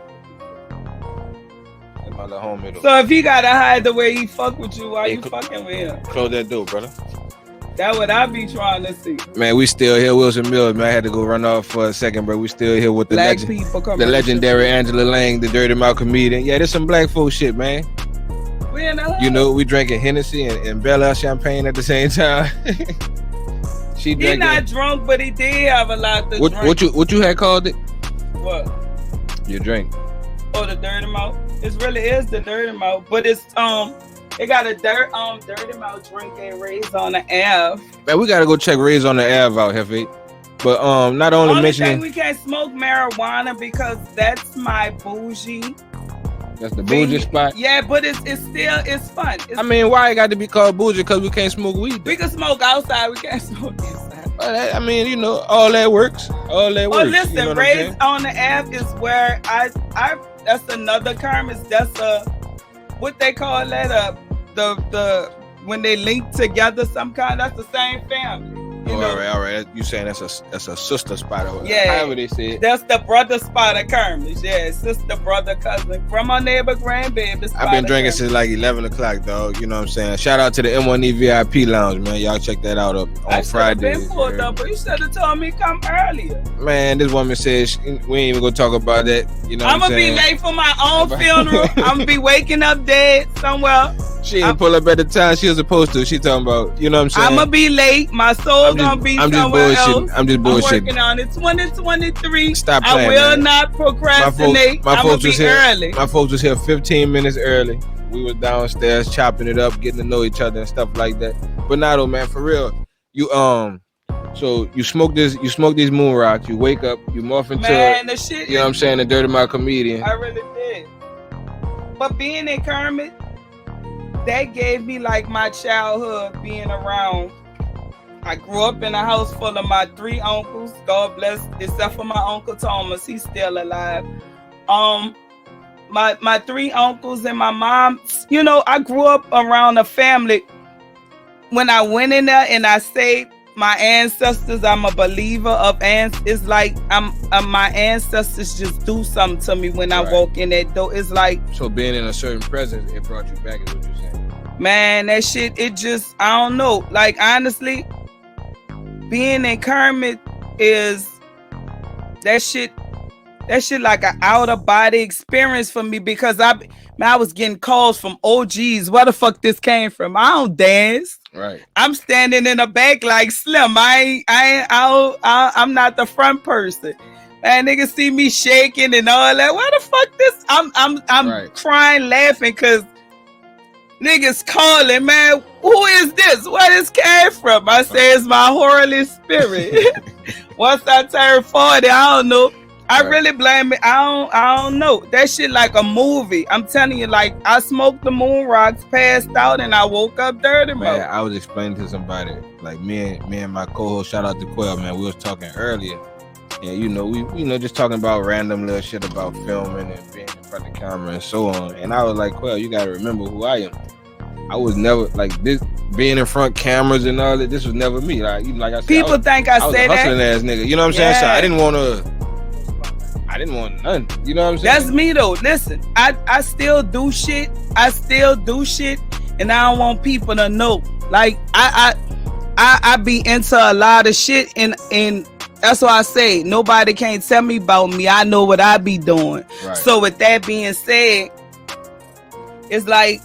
My little homie though. So if he gotta hide the way he fuck with you, why you fucking with him? Close that door, brother. That's what I be trying to see. Man, we still here, WilsonMillz. Man, I had to go run off for a second, bro. We still here with the legendary Angela Lang, the DirtyMouth comedian. Yeah, there's some black folk shit, man. We in the hood. You know, we drinking Hennessy and Bel Air champagne at the same time. He not drunk, but he did have a lot to drink. What you had called it? What? Your drink. Oh, the Dirty Mouth. It really is the Dirty Mouth, but it's it got a Dirty Mouth drink and Raised on the Ave. Man, we gotta go check Raised on the Ave out, Hefe. But not only mentioning thing we can't smoke marijuana because that's my bougie. That's the bougie spot. Yeah, but it's fun. I mean, why it got to be called bougie? Because we can't smoke weed. We can smoke outside. We can't smoke inside. I mean, you know, all that works. All that works. Oh, listen, you know Raised on the Ave is where I that's another kermit. That's what they call that the when they link together some kind. That's the same family. All right. You saying that's a sister spot over there? Yeah. However they say it. That's the brother spot of kermit. Yeah, sister, brother, cousin from our neighbor, grandbaby. I've been drinking since like 11 o'clock, dog. You know what I'm saying? Shout out to the M1E VIP Lounge, man. Y'all check that out up on Friday. Been pulled up, but you should have told me come earlier. Man, this woman says we ain't even gonna talk about that. You know what I'm saying? I'm gonna be late for my own funeral. I'm gonna be waking up dead somewhere. She didn't pull up at the time she was supposed to. She talking about, you know what I'm saying? I'm gonna be late. My soul gonna be somewhere else. I'm just bullshitting. I'm working on it. 2023. Stop playing, I will man. not procrastinate. My I'm folks gonna be early. My folks was here 15 minutes early. We was downstairs chopping it up, getting to know each other and stuff like that. But now though, man, for real, you so you smoke these moon rocks, you wake up, you morph into the shit. You know what I'm saying, the Dirty Mouth comedian. I really did. But being in Kermit, that gave me like my childhood being around. I grew up in a house full of my 3 uncles. God bless, except for my Uncle Thomas, he's still alive. My 3 uncles and my mom. You know, I grew up around a family. When I went in there and I say my ancestors, I'm a believer of it's like my ancestors just do something to me when I walk in that door. It's like, so being in a certain presence, it brought you back, is what you're saying. Man, that shit, it just, I don't know. Like, honestly, being in Kermit is that shit like an out of body experience for me, because I was getting calls from OGs. Where the fuck this came from? I don't dance. Right. I'm standing in the back like Slim. I'm not the front person. Man, niggas see me shaking and all that. Where the fuck this? I'm crying, laughing because niggas calling, man, who is this? Where this came from? I say it's my Holy Spirit. Once I turn 40, I don't know. I really blame it. I don't know. That shit like a movie. I'm telling you, like, I smoked the moon rocks, passed out, and I woke up dirty, man. I was explaining to somebody, like me and my co-host, shout out to Quell, man, we was talking earlier. And you know, we just talking about random little shit about filming and being in front of the camera and so on. And I was like, Quell, you gotta remember who I am. I was never like this, being in front cameras and all that. This was never me. Like I said, people think I say that. I was a hustling ass nigga. You know what I'm saying? So I didn't want nothing. You know what I'm saying? That's me though. Listen, I still do shit. And I don't want people to know. Like I be into a lot of shit, and that's why I say nobody can't tell me about me. I know what I be doing. Right. So with that being said, it's like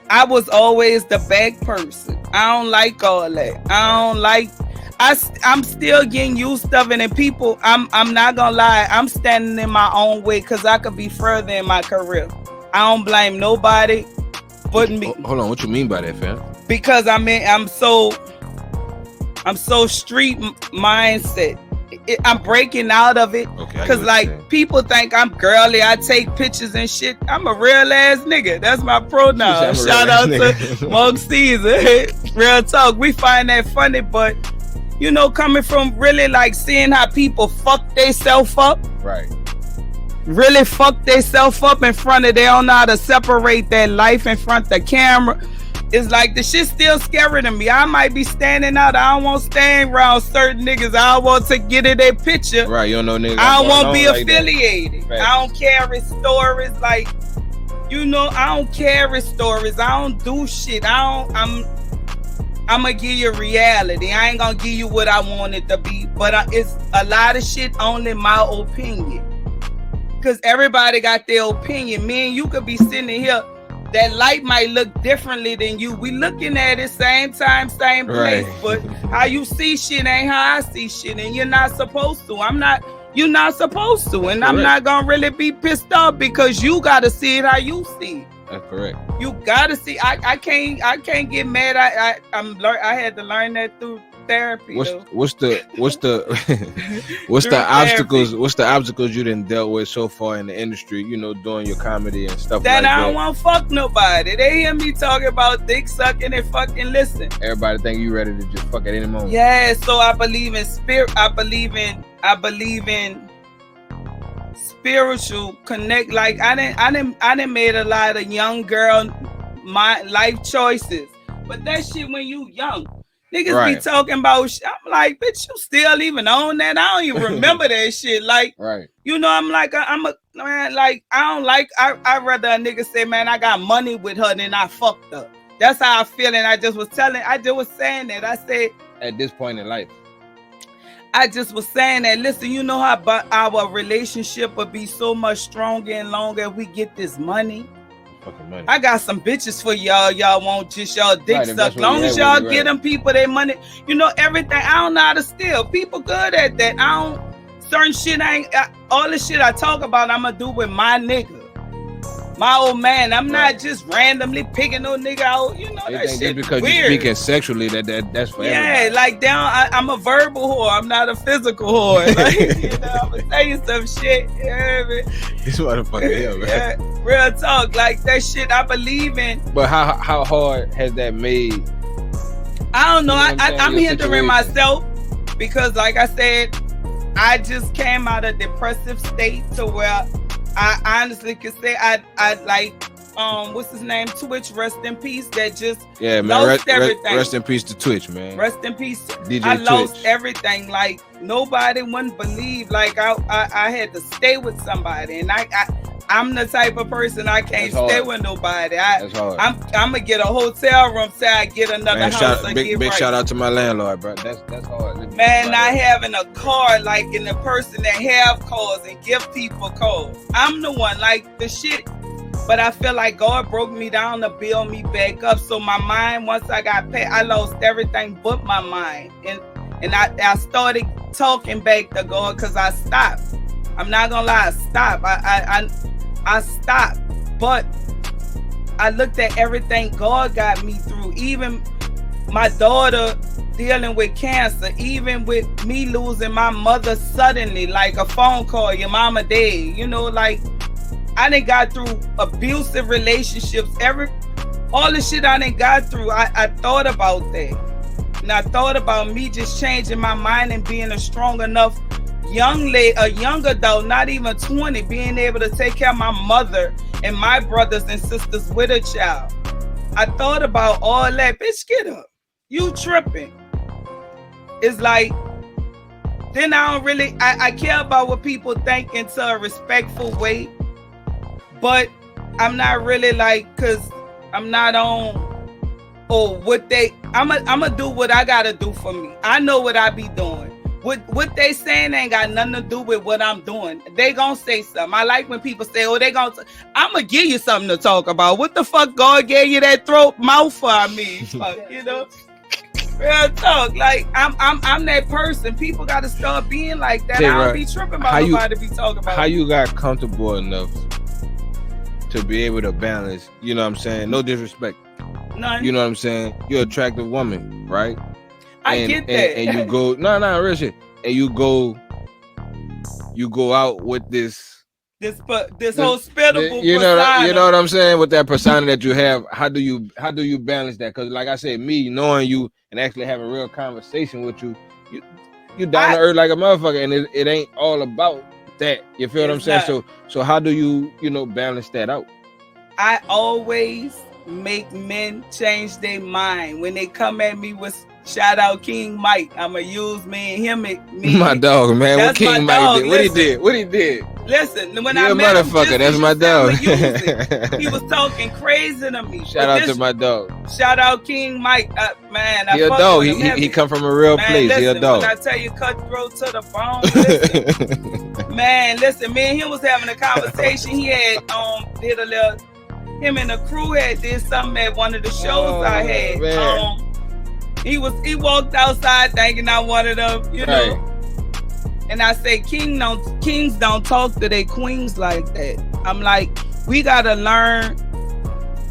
I was always the back person. I don't like all that. I'm still getting used to it, and people, I'm not gonna lie, I'm standing in my own way because I could be further in my career. I don't blame nobody but me. Hold on, what you mean by that, fam? Because I'm so street mindset. I'm breaking out of it because like people think I'm girly. I take pictures and shit. I'm a real ass nigga. That's my pronoun. Shout out to Monk Caesar. Real talk. We find that funny, but you know, coming from really like seeing how people fuck theyself up. Right. Really fuck theyself up in front of, they don't know how to separate their life in front of the camera. It's like the shit still scary to me. I might be standing out. I don't want to stand around certain niggas. I don't want to get in their picture. Right, you don't know niggas. I don't want to be affiliated. I don't carry stories like, you know, I don't carry stories. I don't do shit. I'm gonna give you reality. I ain't gonna give you what I want it to be. But it's a lot of shit only my opinion. Because everybody got their opinion. Me and you could be sitting here that light might look differently than you. We looking at it same time, same place, but how you see shit ain't how I see shit, and you're not supposed to. You're not supposed to, and I'm not gonna really be pissed off because you gotta see it how you see it. That's correct. You gotta see. I can't get mad. I had to learn that through therapy. What's the obstacles? What's the obstacles you done dealt with so far in the industry? You know, doing your comedy and stuff that like that. I don't want to fuck nobody. They hear me talking about dick sucking and fucking listen. Everybody think you ready to just fuck at any moment. Yeah, so I believe in spirit. I believe in spiritual connect. Like I didn't made a lot of young girl my life choices, but that shit when you young. Niggas be talking about shit. I'm like, bitch, you still even own that? I don't even remember that shit. Like, you know, I'm like, I'm a man. Like, I don't like. I rather a nigga say, man, I got money with her than I fucked up. That's how I feel. And I just was saying that. I said at this point in life, I just was saying that. Listen, you know how our relationship would be so much stronger and longer if we get this money. Money. I got some bitches for y'all. Y'all want just y'all dick suck. Long as y'all get them people their money, you know everything. I don't know how to steal. People good at that. I don't. Certain shit all the shit I talk about, I'm gonna do with my nigga, my old man. I'm not just randomly picking no nigga out. You know that shit because weird. You're speaking sexually. That's for everybody. Like I'm a verbal whore. I'm not a physical whore. Like, you know, I'm gonna tell you some shit. You know what I mean? This motherfucker here, man. Yeah, real talk. Like that shit I believe in. But how hard has that made? I don't know. I'm hindering myself because, like I said, I just came out of depressive state to where I honestly could say I like what's his name, Twitch, rest in peace, that just lost everything. Rest in peace to Twitch, man. Rest in peace. DJ I Twitch. lost everything. Like nobody wouldn't believe. Like I had to stay with somebody, and I'm the type of person I can't stay with nobody. That's hard. I'm gonna get a hotel room till I get another house. Big shout out to my landlord, bro. That's hard. Man, not having a car, like in the person that have cars and give people cars. I'm the one, like the shit. But I feel like God broke me down to build me back up. So my mind, once I got paid, I lost everything but my mind. And I started talking back to God because I stopped. I'm not gonna lie, I stopped. I stopped. But I looked at everything God got me through. Even my daughter dealing with cancer, even with me losing my mother suddenly, like a phone call, your mama dead, you know, like I done got through abusive relationships, all the shit I done got through. I thought about that, and I thought about me just changing my mind and being a strong enough a young adult, not even 20, being able to take care of my mother and my brothers and sisters with a child. I thought about all that. Bitch, get up. You tripping. It's like, then I don't really, I care about what people think into a respectful way, but I'm not really like, cause I'm not on, or what they, I'm gonna do what I gotta do for me. I know what I be doing. What they saying ain't got nothing to do with what I'm doing. They gonna say something. I like when people say, "Oh, I'm gonna give you something to talk about." What the fuck, God gave you that mouth for? I mean, fuck, you know. Real talk. Like I'm that person. People gotta start being like that. I don't be tripping about nobody be talking about. How you got comfortable enough to be able to balance? You know what I'm saying? No disrespect. None. You know what I'm saying? You're an attractive woman, right? I get that. And you go, real shit. And you go out with this whole spittable you persona. You know what I'm saying? With that persona that you have, how do you balance that? Because like I said, me knowing you and actually having a real conversation with you down to earth like a motherfucker, and it ain't all about that. You feel what I'm saying? So how do you balance that out? I always make men change their mind when they come at me with. Shout out King Mike. I'ma use me and him. My dog, man. That's what King Mike did? What he did? Listen, when You're I met him, motherfucker. That's my dog. He was talking crazy to me. Shout out to my dog. Shout out King Mike. Man, he a dog. He come from a real place. Listen, he a dog. When I tell you cutthroat to the bone, listen. Man, listen, me and him was having a conversation. He had did a little him and the crew had did something at one of the shows I had. He walked outside thinking I wanted them, you know. And I say, kings don't talk to their queens like that. I'm like, we gotta learn.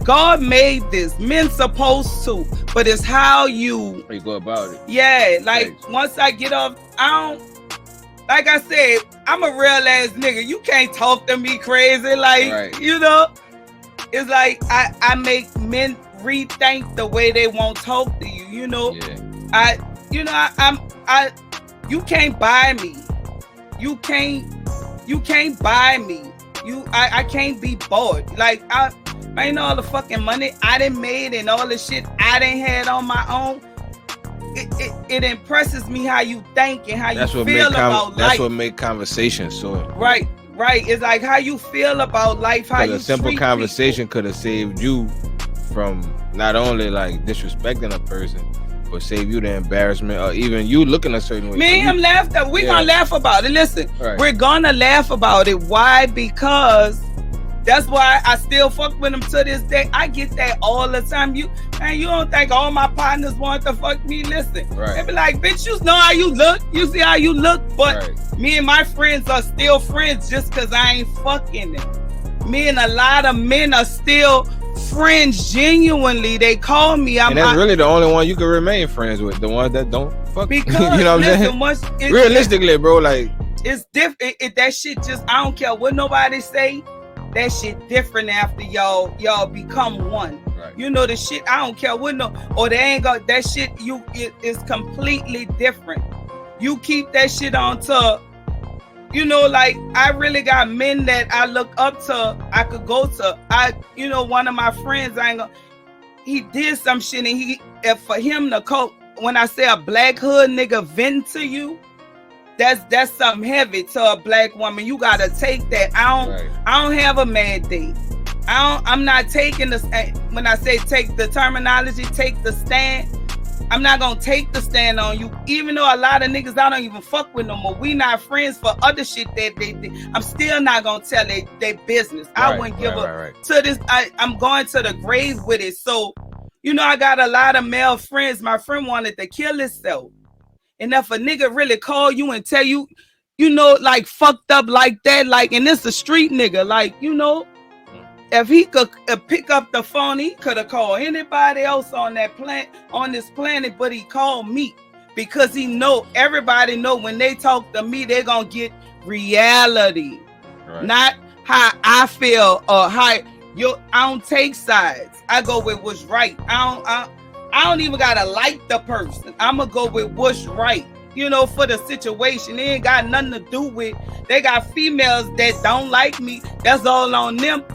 God made this. Men supposed to, but it's how you go about it. Yeah, like once I get off, like I said, I'm a real ass nigga. You can't talk to me crazy, like you know. It's like I make men rethink the way they won't talk to you. You know, you can't buy me. You can't buy me. I can't be bought. Like I ain't all the fucking money I done made and all the shit I done had on my own. It impresses me how you think and how you feel about life. That's what make conversation so right. It's like how you feel about life. How you a simple treat conversation people. could have saved you from not only like disrespecting a person, but save you the embarrassment or even you looking a certain way. Me and him laughed at. We gonna laugh about it. Listen, we're gonna laugh about it. Why? Because that's why I still fuck with him to this day. I get that all the time. You don't think all my partners want to fuck me? Listen, they be like, bitch, you know how you look. You see how you look. But me and my friends are still friends just because I ain't fucking them. Me and a lot of men are still friends genuinely. They call me. And that's really the only one you can remain friends with. The ones that don't fuck. Because you know what I'm saying? Realistically, bro, like it's different. That shit just, I don't care what nobody say. That shit different after y'all become one. You know the shit. I don't care what or they ain't got that shit. It is completely different. You keep that shit on to. You know, like I really got men that I look up to. I could go to. One of my friends, he did some shit, and for him to cope. When I say a black hood nigga vent to you, that's something heavy to a black woman. You gotta take that. I don't have a mad day. I'm not taking this. When I say take the terminology, take the stand. I'm not gonna take the stand on you, even though a lot of niggas I don't even fuck with no more. We not friends for other shit that they did. I'm still not gonna tell their business. I wouldn't give up to this. I'm going to the grave with it. So, I got a lot of male friends. My friend wanted to kill himself. And if a nigga really call you and tell you, like fucked up like that, like, and it's a street nigga, like, if he could pick up the phone, he could have called anybody else on this planet, but he called me because everybody know when they talk to me, they're gonna get reality, not how I feel or how I don't take sides. I go with what's right. I don't even gotta like the person. I'm gonna go with what's right. For the situation. It ain't got nothing to do with, they got females that don't like me. That's all on them.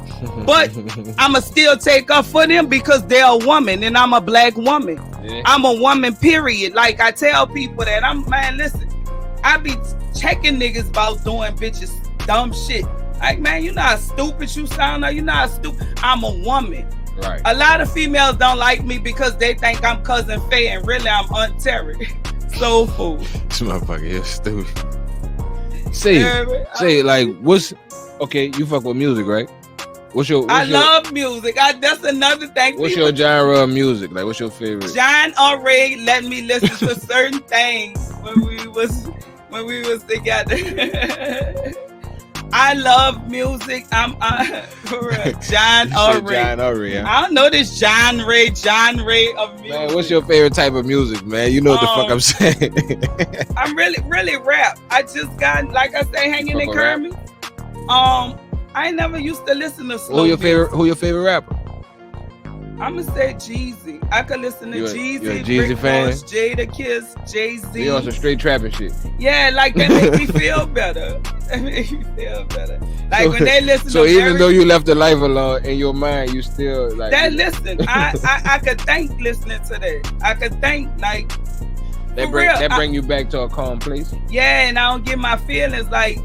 But I'ma still take up for them because they're a woman and I'm a black woman. Yeah. I'm a woman, period. Like I tell people that listen, I be checking niggas about doing bitches dumb shit. Like, man, you know how stupid you sound. You know how stupid. I'm a woman. Right. A lot of females don't like me because they think I'm Cousin Faye and really I'm Aunt Terry. Soul food. This motherfucker is stupid. Say like okay, you fuck with music, right? I love music. That's another thing. What's your genre of music? Like, what's your favorite? John already let me listen to certain things when we was together. I love music. I'm John already. John already. Yeah. I don't know this genre of music. Man, what's your favorite type of music, man? You know what the fuck I'm saying. I'm really rap. I just got, like I say, hanging in Kermit. I never used to listen to slow. Who your favorite rapper? I'ma say Jeezy. I could listen to Jeezy. You a Jeezy fan? Jadakiss, Jay-Z. You on some straight trapping shit. Yeah, like that make me feel better. Like when they listen. So even though you left the life alone in your mind, you still like that. Listen, I could thank listening to that. I could thank like that bring you back to a calm place. Yeah, and I don't get my feelings like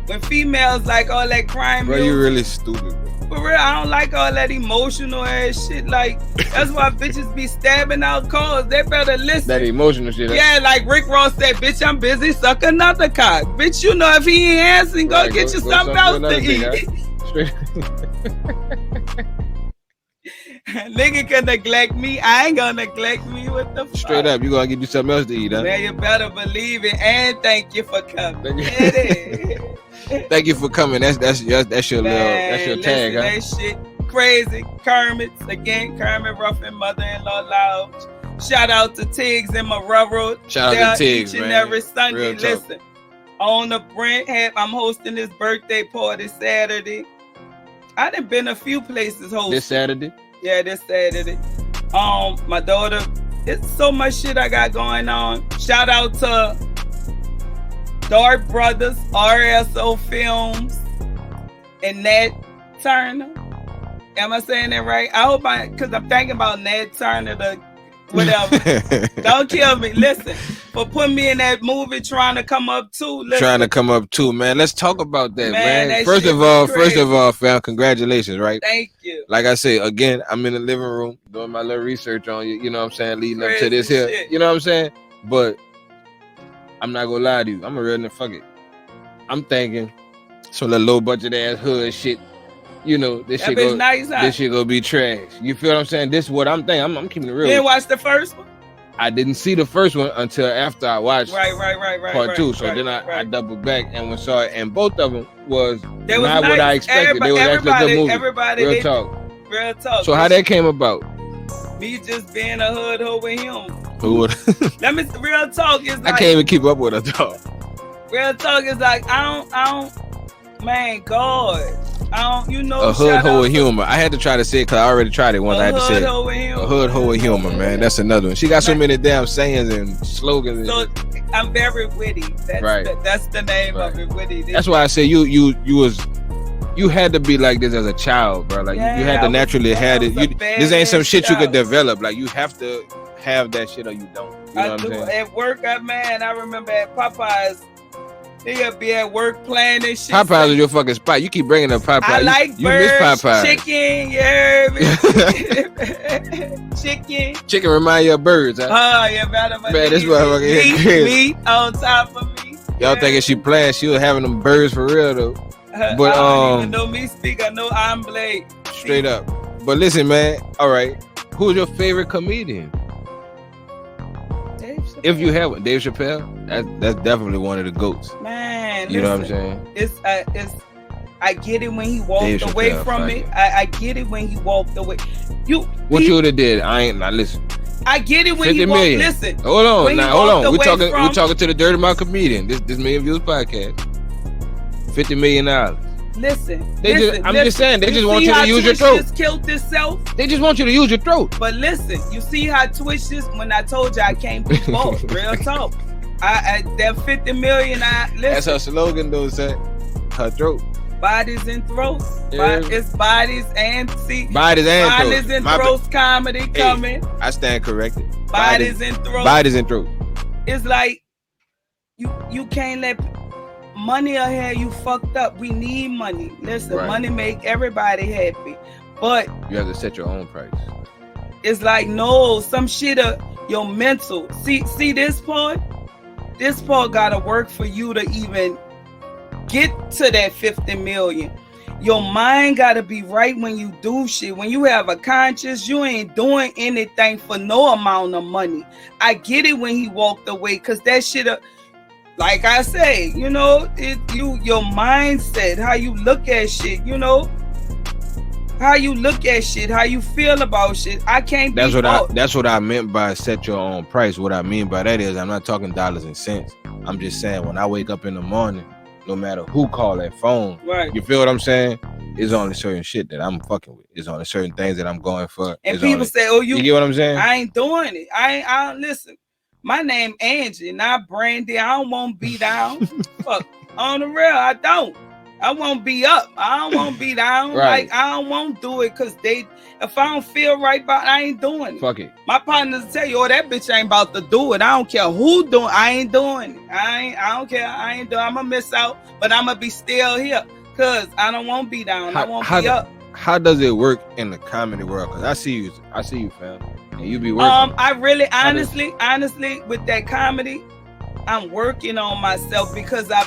when females like all that crime. Bro, you really stupid, bro. For real, I don't like all that emotional ass shit. Like, that's why bitches be stabbing out cars. They better listen. That emotional shit. Yeah, like Rick Ross said, bitch, I'm busy, suck another cock. Bitch, if he ain't answering, go get you something else to eat. Nigga can neglect me. I ain't gonna neglect me. What the fuck? Straight up, you gonna give you something else to eat, huh? Man, you better believe it. And thank you for coming. Thank you for coming. That's your tag, huh? That shit crazy. Kermit's again. Kermit Ruffin, mother-in-law lounge. Shout out to Tiggs and my railroad. Shout out to Tiggs, each and man. every Sunday. Listen, on the Brent, I'm hosting this birthday party Saturday. I done been a few places hosting. This Saturday? Yeah, this Saturday. My daughter, it's so much shit I got going on. Shout out to Dart Brothers, RSO Films, and Ned Turner. Am I saying that right? I hope because I'm thinking about Ned Turner, the whatever. Don't kill me. Listen, for putting me in that movie, trying to come up too. Man. Let's talk about that, man. That First of all, fam, congratulations, right? Thank you. Like I say, again, I'm in the living room doing my little research on you. You know what I'm saying? Leading Crazy up to this here. shit. You know what I'm saying? But I'm not gonna lie to you. I'm a real nigga. Fuck it. I'm thinking some little low budget ass hood shit. You know, this shit gonna be trash. You feel what I'm saying? This is what I'm thinking. I'm keeping it real. You didn't watch the first one? I didn't see the first one until after I watched part two. So then I doubled back and saw it, and both of them was not what I expected. They was actually a good movie. Real talk. So how that came about? Me just being a hood hoe with him. Who would? Real talk is like, I can't even keep up with her dog. Real talk is like I don't. Man, God. A hood hoe with humor. I had to try to say it because I already tried it once. I had to say it. A hood hoe with humor, man. That's another one. She got so many damn sayings and slogans. So I'm very witty. That's the name of it, witty. That's why I say you had to be like this as a child, bro. Like you had to naturally have it. This ain't some shit you could develop. Like you have to have that shit or you don't. You know what I'm saying? At work, I remember at Popeyes. Nigga be at work playing this shit. Popeyes is your fucking spot. You keep bringing up Popeyes. I like you birds, miss Popeyes. chicken, chicken. Chicken remind you of birds, huh? Oh, yeah, man, this motherfucker crazy. Meat on top of me. Y'all thinking she playing? She was having them birds for real though. But I don't even know me speak. I know I'm Blake. Straight up. But listen, man. All right. Who's your favorite comedian? If you have one, Dave Chappelle, that's definitely one of the goats. Man, you know what I'm saying? It's I get it when he walked away from me. I get it when he walked away. What you would have did? I ain't not listen. I get it when he walked. Listen, hold on. We're talking to the DirtyMouth comedian. This MillionViewzPodcast. $50 million. Listen, I'm just saying, they just want you to use your throat. Just killed himself. They just want you to use your throat. But listen, you see how Twitch is when I told you I can't be both. Real talk. That $50 million. Listen. That's her slogan, though. Say her throat. Bodies and throats. Yeah. It's bodies and throats comedy coming. I stand corrected. Bodies and throats. Bodies and throats. It's like you can't let money ahead you fucked up. We need money. Listen, money make everybody happy. But you have to set your own price. It's like no, some shit your mental. See this part? This part gotta work for you to even get to that 50 million. Your mind gotta be right when you do shit. When you have a conscience, you ain't doing anything for no amount of money. I get it when he walked away, cause that shit like I say, you know, your mindset, how you look at shit, you know, how you look at shit, how you feel about shit. I can't. That's what I meant by set your own price. What I mean by that is I'm not talking dollars and cents. I'm just saying when I wake up in the morning, no matter who call that phone, right? You feel what I'm saying? It's only certain shit that I'm fucking with. It's only certain things that I'm going for. And people say, "Oh, you get what I'm saying?" I ain't doing it. I listen. My name Angie, not Brandy. I don't want to be down. Fuck. On the real, I don't. I won't be up. I don't want to be down. Right. Like, I don't want to do it because if I don't feel right about it, I ain't doing it. Fuck it. My partners tell you, that bitch ain't about to do it. I don't care who doing it. I ain't doing it. I don't care. I ain't doing it. I'm going to miss out, but I'm going to be still here because I don't want to be down. I want to be up. How does it work in the comedy world? Because I see you, fam. And you be working. I really, honestly, with that comedy, I'm working on myself because I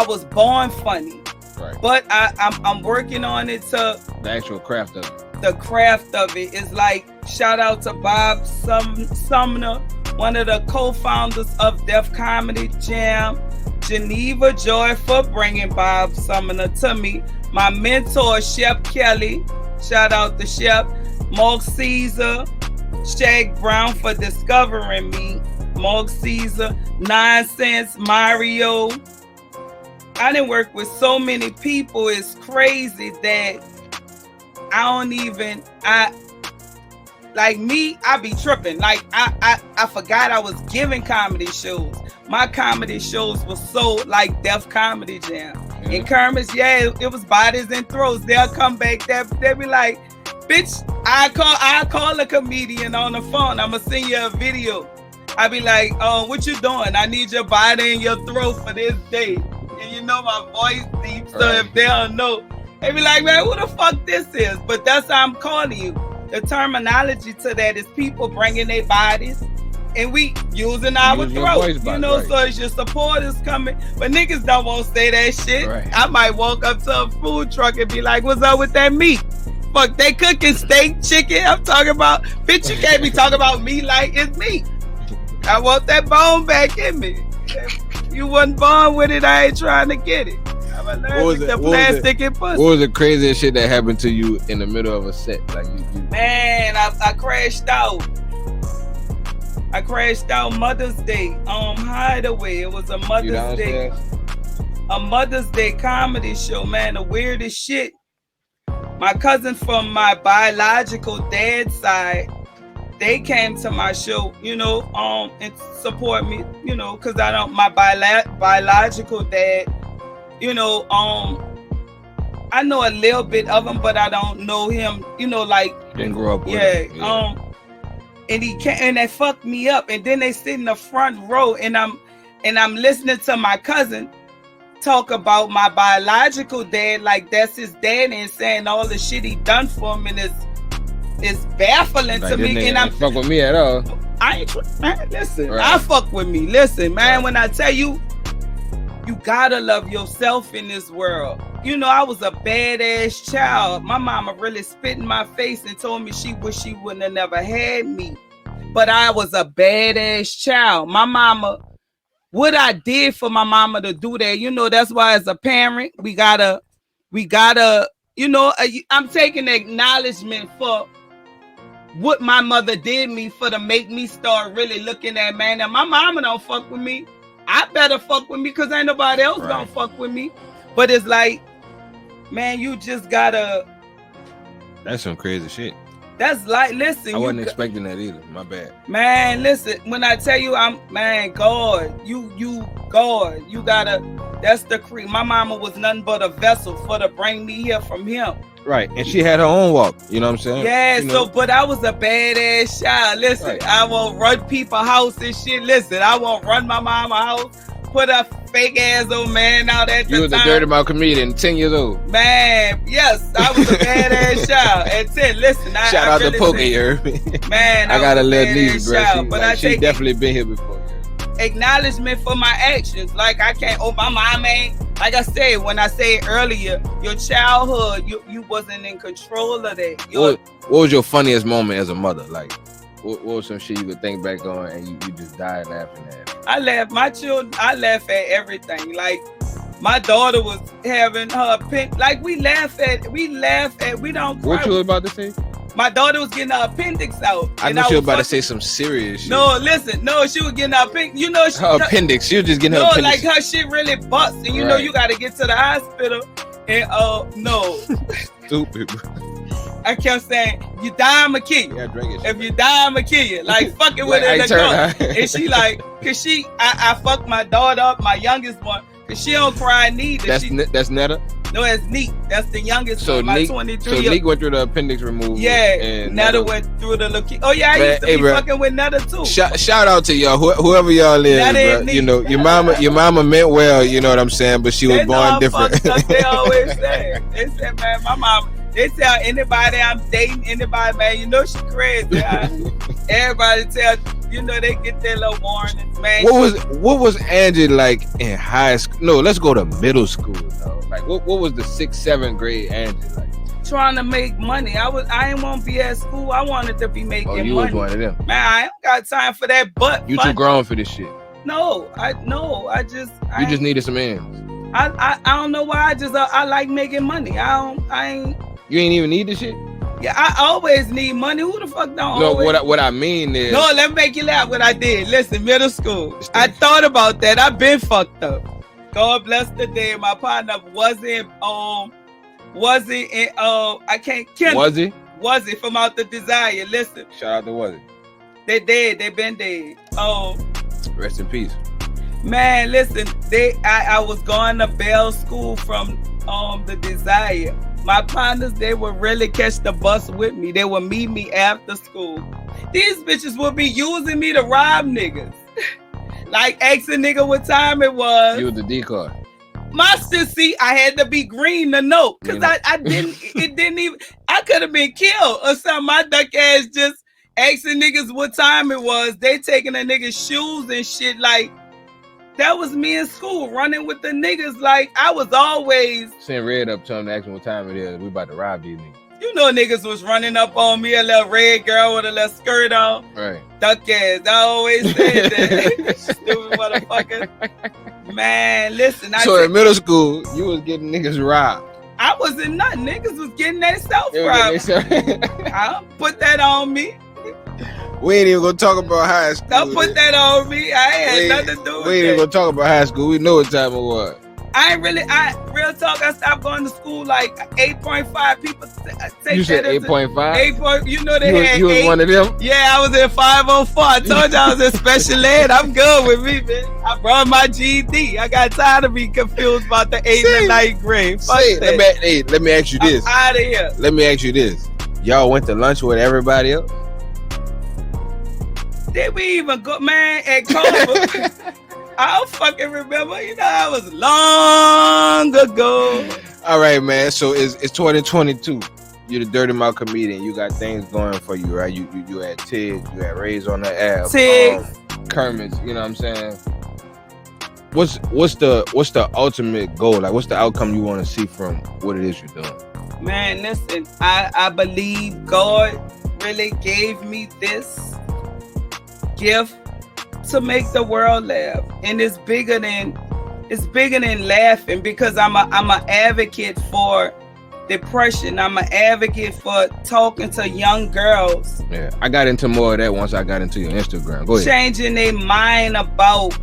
was born funny. Right. But I'm working on it to the actual craft of it. the craft of it. It's like, shout out to Bob Sumner, one of the co-founders of Def Comedy Jam. Geneva Joy for bringing Bob Sumner to me. My mentor, Shep Kelly. Shout out to Shep. Mark Caesar. Shaq Brown for discovering me. Mark Caesar. Nonsense. Mario. I didn't work with so many people. It's crazy that I be tripping. Like I forgot I was giving comedy shows. My comedy shows were so like Def Comedy Jam. And Kermit's, it was bodies and throats. They'll come back, they'll be like, bitch, I call a comedian on the phone. I'ma send you a video. I be like, oh, what you doing? I need your body and your throat for this day. And you know my voice deep, so if they don't know, they be like, man, who the fuck this is? But that's how I'm calling you. The terminology to that is people bringing their bodies and we using our throat, so it's your supporters coming. But niggas don't want to say that shit. Right. I might walk up to a food truck and be like, what's up with that meat? Fuck, they cooking steak, chicken. I'm talking about, bitch, you can't be talking about me like it's meat. I want that bone back in me. You wasn't born with it, I ain't trying to get it. I'm allergic to plastic and pussy. What was the craziest shit that happened to you in the middle of a set? Like Man, I crashed out. I crashed out Mother's Day Hideaway. It was a Mother's Day comedy show, man. The weirdest shit. My cousin from my biological dad's side, they came to my show, and support me, because my biological dad, I know a little bit of him, but I don't know him, didn't grow up with him. And he came and they fucked me up, and then they sit in the front row, and I'm listening to my cousin talk about my biological dad like that's his dad, and saying all the shit he done for him, and it's baffling to me. And I'm fuck with me at all. I ain't man. Listen, right. I fuck with me. Listen, man. Right. When I tell you, you gotta love yourself in this world. I was a badass child. My mama really spit in my face and told me she wish she wouldn't have never had me. But I was a badass child. My mama, what I did for my mama to do that, that's why as a parent, we gotta, I'm taking acknowledgement for what my mother did me for to make me start really looking at, man, now my mama don't fuck with me. I better fuck with me because ain't nobody else gonna fuck with me. But it's like, man, you just gotta. That's some crazy shit. That's like, listen. I wasn't expecting that either. My bad. Man, listen. When I tell you, God. You gotta. That's the creed. My mama was nothing but a vessel for to bring me here from him. Right, and she had her own walk. You know what I'm saying? Yeah. But I was a badass child. Listen, I won't run people's house and shit. Listen, I won't run my mama's house. Put a fake ass old man out at the time. You was a DirtyMouth comedian, 10 years old. Man, yes, I was a badass child at 10. Listen, shout out to Pokey, you heard me? Man, I got a little niece, bro. She I definitely been here before. Acknowledgement for my actions. Like I can't. Oh, my mom ain't. Like I said, when I said earlier, your childhood, you wasn't in control of that. What was your funniest moment as a mother? Like, what was some shit you could think back on and you just died laughing at? I laugh. My children, I laugh at everything. Like my daughter was having her like we laugh at. We don't cry. What you was about to say? My daughter was getting her appendix out. I know she was about to say some serious shit. No, listen. No, she was getting her appendix. Her appendix. She was just getting her appendix. Like her shit really bust. And you know you got to get to the hospital. And no. Stupid, bro. I kept saying, you die, I'ma kill you. If you die, I'ma kill you. Like, fucking with her in the car. And she like, cause I fucked my daughter up, my youngest one. Cause she don't cry neither. That's Netta? No, it's Neek. That's the youngest one, my 23. So Neek went through the appendix removal. Yeah, and Netta went through the look. Oh yeah, I used to be fucking with Netta too. Shout out to y'all, whoever y'all is, bro. You know, your mama meant well. You know what I'm saying, but she was born different. They always say, man, my mama. They tell anybody I'm dating, anybody, man, you know she crazy. Everybody tell, they get their little warnings, man. What was Angie like in high school? No, let's go to middle school, though. Like, what was the 6th, 7th grade Angie like? trying to make money. I ain't want to be at school. I wanted to be making money. You was one of them. Man, I ain't got time for that. But you too grown for this shit. No, I just needed some ends. I don't know why. I like making money. You ain't even need this shit. Yeah, I always need money. Who the fuck don't? No, always? what I mean is. No, let me make you laugh. What I did. Listen, middle school. I thought about that. I've been fucked up. God bless the day. My partner wasn't in I can't kill. Was he? Was it from Out the Desire? Listen. Shout out to Was it? They dead. They been dead. Rest in peace. Man, listen. I was going to Bell School from the Desire. My partners, they would really catch the bus with me. They would meet me after school. These bitches would be using me to rob niggas. Like asking nigga what time it was. You was the decoy. My sissy, I had to be green to know. Cause I didn't, it didn't even, I could have been killed or something. My duck ass just asking niggas what time it was. They taking a nigga's shoes and shit. Like, that was me in school, running with the niggas. Like, I was always... Send Red up to him to ask him what time it is. We about to rob these niggas. You know niggas was running up on me, a little red girl with a little skirt on. Right. Duck ass. I always said that. Stupid motherfucker. Man, listen. So in middle school, you was getting niggas robbed. I wasn't nothing. Niggas was getting themselves robbed. I don't put that on me. We ain't even gonna talk about high school. Don't put that on me. I ain't had nothing to do with it. We ain't even gonna talk about high school. We know what time it was. Real talk, I stopped going to school like 8.5. People take you said 8.5? 8. You know they had you was 8. One of them? Yeah, I was in 504. I told you I was in special ed. I'm good with me, man. I brought my GED. I got tired of being confused about the 8th and 9th grade. Let me ask you this. I'm out of here. Let me ask you this. Y'all went to lunch with everybody else? Did we even go, man, at Culver? I don't fucking remember. You know, that was long ago. All right, man. So it's 2022. You're the DirtyMouth comedian. You got things going for you, right? You had Tig, you had Rays on the app. Tig. Kermit's, you know what I'm saying? What's the ultimate goal? Like, what's the outcome you want to see from what it is you're doing? Man, listen, I believe God really gave me this gift to make the world laugh, and it's bigger than laughing, because I'm an advocate for depression. I'm an advocate for talking to young girls. Yeah, I got into more of that once I got into your Instagram. Go ahead. Changing their mind about,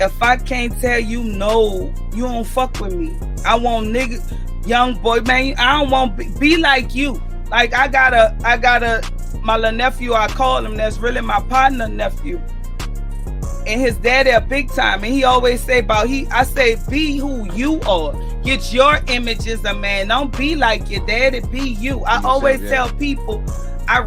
if I can't tell you no, you don't fuck with me. I want niggas, young boy, man. I don't want be like you. Like I got my little nephew, I call him, that's really my partner nephew. And his daddy a big time. And he always say I say, be who you are. Get your image as a man. Don't be like your daddy, be you. I always tell people, I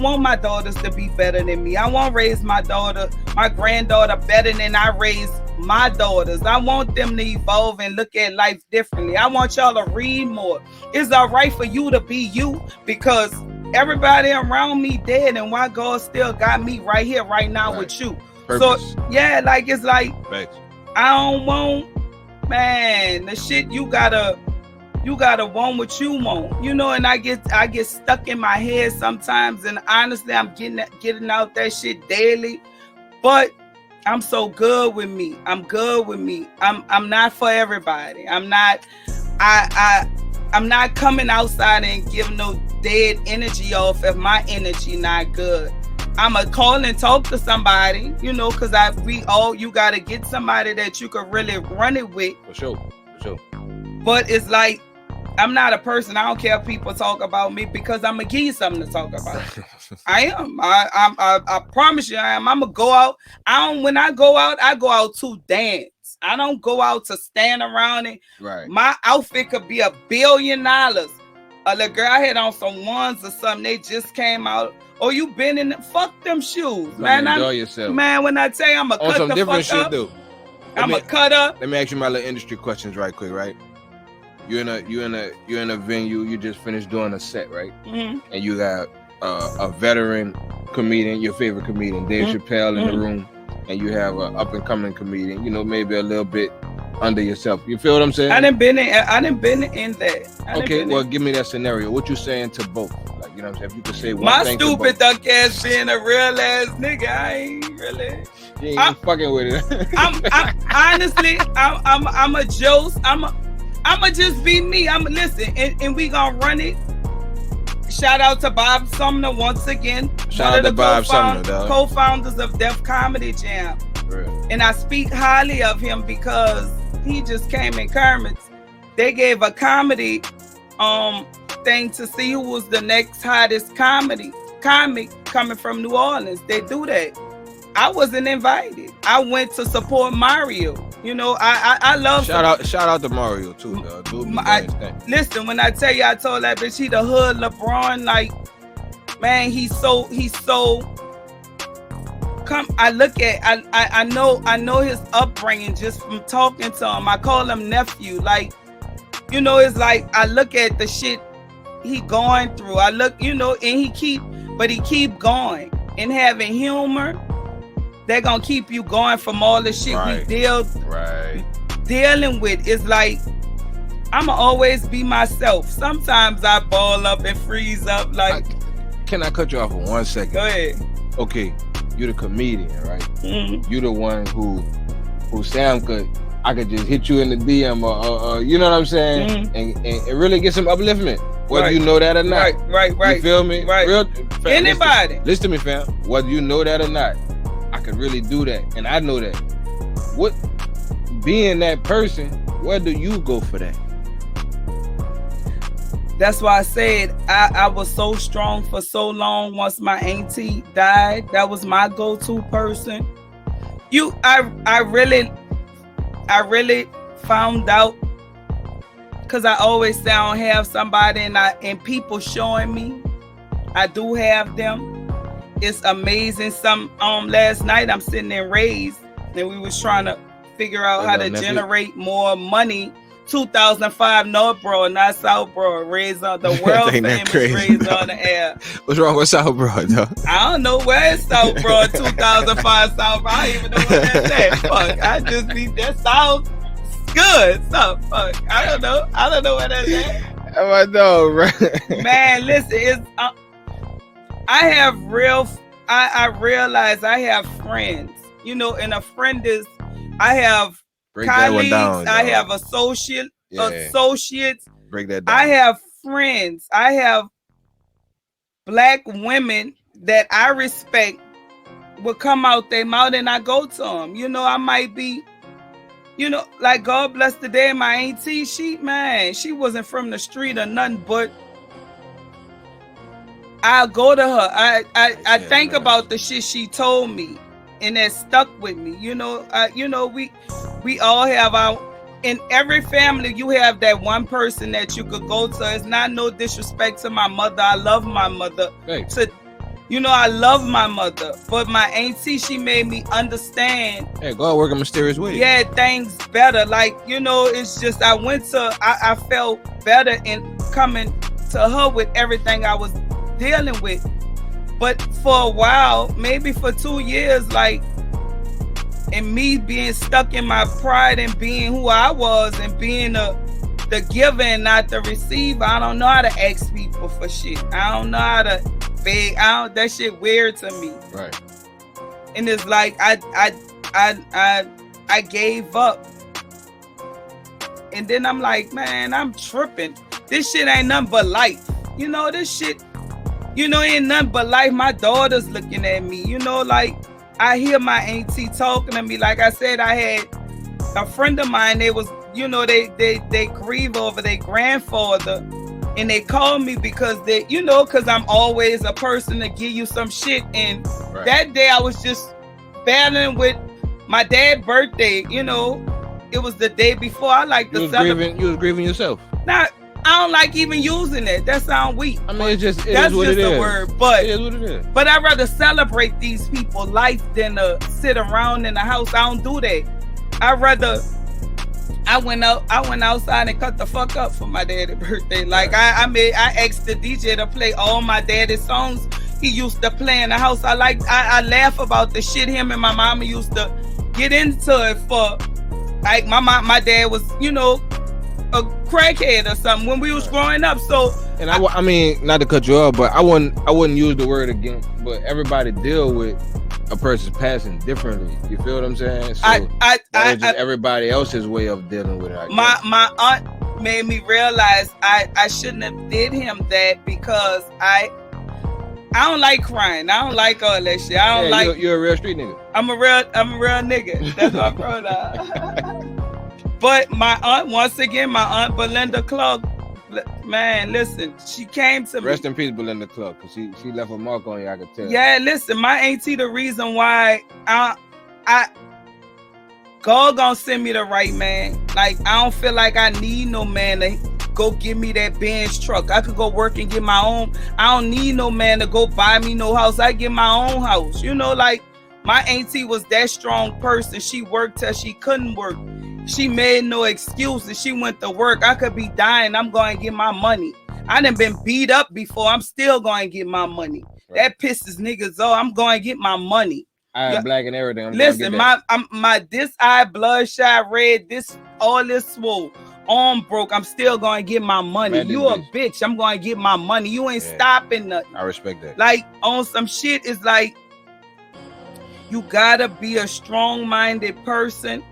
want my daughters to be better than me. I want to raise my granddaughter better than I raised my daughters. I want them to evolve and look at life differently. I want y'all to read more. It's all right for you to be you, because everybody around me dead, and why God still got me right here, right now with you. Purpose. So yeah, like it's like Thanks. I don't want, man, the shit you gotta want what you want, you know. And I get stuck in my head sometimes, and honestly, I'm getting out that shit daily. But I'm so good with me. I'm good with me. I'm not for everybody. I'm not coming outside and giving no dead energy off if my energy not good. I'ma call and talk to somebody, you know, because you gotta get somebody that you can really run it with. For sure. But it's like, I'm not a person, I don't care if people talk about me, because I'm gonna give you something to talk about. I am. I promise you I am. I'm gonna go out. When I go out to dance. I don't go out to stand around and my outfit could be $1 billion. A little girl, I had on some ones or something, they just came out. Oh, you been in fuck them shoes, man. Enjoy yourself. Man, when I tell you I'm a cut the fuck shit up, though. I'm a cut up. Let me ask you my little industry questions right quick, right? You're in a venue, you just finished doing a set, right? Mm-hmm. And you got a veteran comedian, your favorite comedian, Dave Chappelle in the room, and you have an up and coming comedian, you know, maybe a little bit under yourself. You feel what I'm saying? I done been in that. Okay, well, give me that scenario. What you saying to both? Like, you know what I'm saying? If you could say one my thing stupid to both. duck ass being a real ass nigga, I ain't really. You ain't fucking with it. I'm honestly, I'm a Joe. I'ma just be me. Listen, and we gonna run it. Shout out to Bob Sumner once again. Shout out to Bob Sumner, dog. Co-founders of Def Comedy Jam. Real. And I speak highly of him because he just came in Kermit's. They gave a comedy thing to see who was the next hottest comic coming from New Orleans. They do that. I wasn't invited. I went to support Mario. You know, I love shout out to Mario too, dog. Listen, when I tell you, I told that bitch he the hood LeBron. Like, man, he's so. I know his upbringing just from talking to him. I call him nephew. Like, you know, it's like I look at the shit he going through. I look, you know, and he keep going and having humor. They're gonna keep you going from all the shit we dealing with. It's like I'ma always be myself. Sometimes I ball up and freeze up. Like, can I cut you off for 1 second? Go ahead. Okay, you're the comedian, right? Mm-hmm. You're the one who Sam I could just hit you in the DM or you know what I'm saying, mm-hmm. and really get some upliftment, whether you know that or not. Right. You feel me? Right. Fam, anybody. Listen to me, fam. Whether you know that or not, I could really do that, and I know that. What being that person, where do you go for that? That's why I said I was so strong for so long. Once my auntie died, that was my go-to person. I really found out, because I always say I don't have somebody, and people showing me I do have them. It's amazing. Last night I'm sitting in Ray's and we was trying to figure out how to generate more money. 2005 North Broad, not South Broad. Ray's on the world famous Ray's on the air. What's wrong with South Broad, though? I don't know where it's South Broad. 2005 South Broad. I don't even know what that's at. Fuck. I just need that South. Good. So fuck. I don't know where that's at. I know, right? Man, listen, it's I realize I have friends, you know, and a friend is, I have colleagues, I have associates. Break that down. I have friends. I have black women that I respect will come out their mouth and I go to them. You know, I might be, you know, like God bless the day, my auntie, she wasn't from the street or nothing, but I'll go to her. I think about the shit she told me, and that stuck with me. You know, we all have our. In every family, you have that one person that you could go to. It's not no disrespect to my mother. I love my mother. Thanks. I love my mother, but my auntie, she made me understand. Hey, God work in mysterious ways. Yeah, things better. Like, you know, it's just I felt better in coming to her with everything I was dealing with. But for a while, maybe for 2 years, like, and me being stuck in my pride and being who I was and being the giver and not the receiver, I don't know how to ask people for shit. I don't know how to beg. That shit weird to me. Right. And it's like I gave up. And then I'm like, man, I'm tripping. This shit ain't nothing but life. You know, this shit, you know, ain't nothing but life. My daughter's looking at me, you know, like I hear my auntie talking to me. Like I said, I had a friend of mine, they was, you know, they grieve over their grandfather, and they called me because they, you know, because I'm always a person to give you some shit. And right. That day I was just battling with my dad's birthday, you know, it was the day before. I like to celebrate. You was grieving yourself. Not, I don't like even using that. That sounds weak. I mean, that's just a word. But it is what it is. But I'd rather celebrate these people's life than sit around in the house. I don't do that. I went outside and cut the fuck up for my daddy's birthday. Like I asked the DJ to play all my daddy's songs he used to play in the house. I laugh about the shit him and my mama used to get into it for like my dad was, you know, a crackhead or something when we was growing up. So, and I mean, not to cut you off, but I wouldn't use the word again. But everybody deal with a person's passing differently. You feel what I'm saying? So that was just everybody else's way of dealing with it. My aunt made me realize I shouldn't have did him that, because I don't like crying. I don't like all that shit. I don't like. You're a real street nigga. I'm a real nigga. That's my pronoun. But my aunt Belinda Clark, man, listen, she came to me. Rest in peace, Belinda Clark, because she left a mark on you, I could tell. Yeah, listen, my auntie, the reason why God gonna send me the right man. Like, I don't feel like I need no man to go give me that Benz truck. I could go work and get my own. I don't need no man to go buy me no house. I get my own house. You know, like, my auntie was that strong person. She worked till she couldn't work. She made no excuses. She went to work. I could be dying. I'm going to get my money. I done been beat up before. I'm still going to get my money. Right. That pisses niggas off. I'm going to get my money. I am black and everything. Listen, my this eye bloodshot red, all this swole, arm broke. I'm still going to get my money. Man, you a bitch. I'm going to get my money. You ain't stopping nothing. I respect that. Like, on some shit is like, you gotta be a strong-minded person.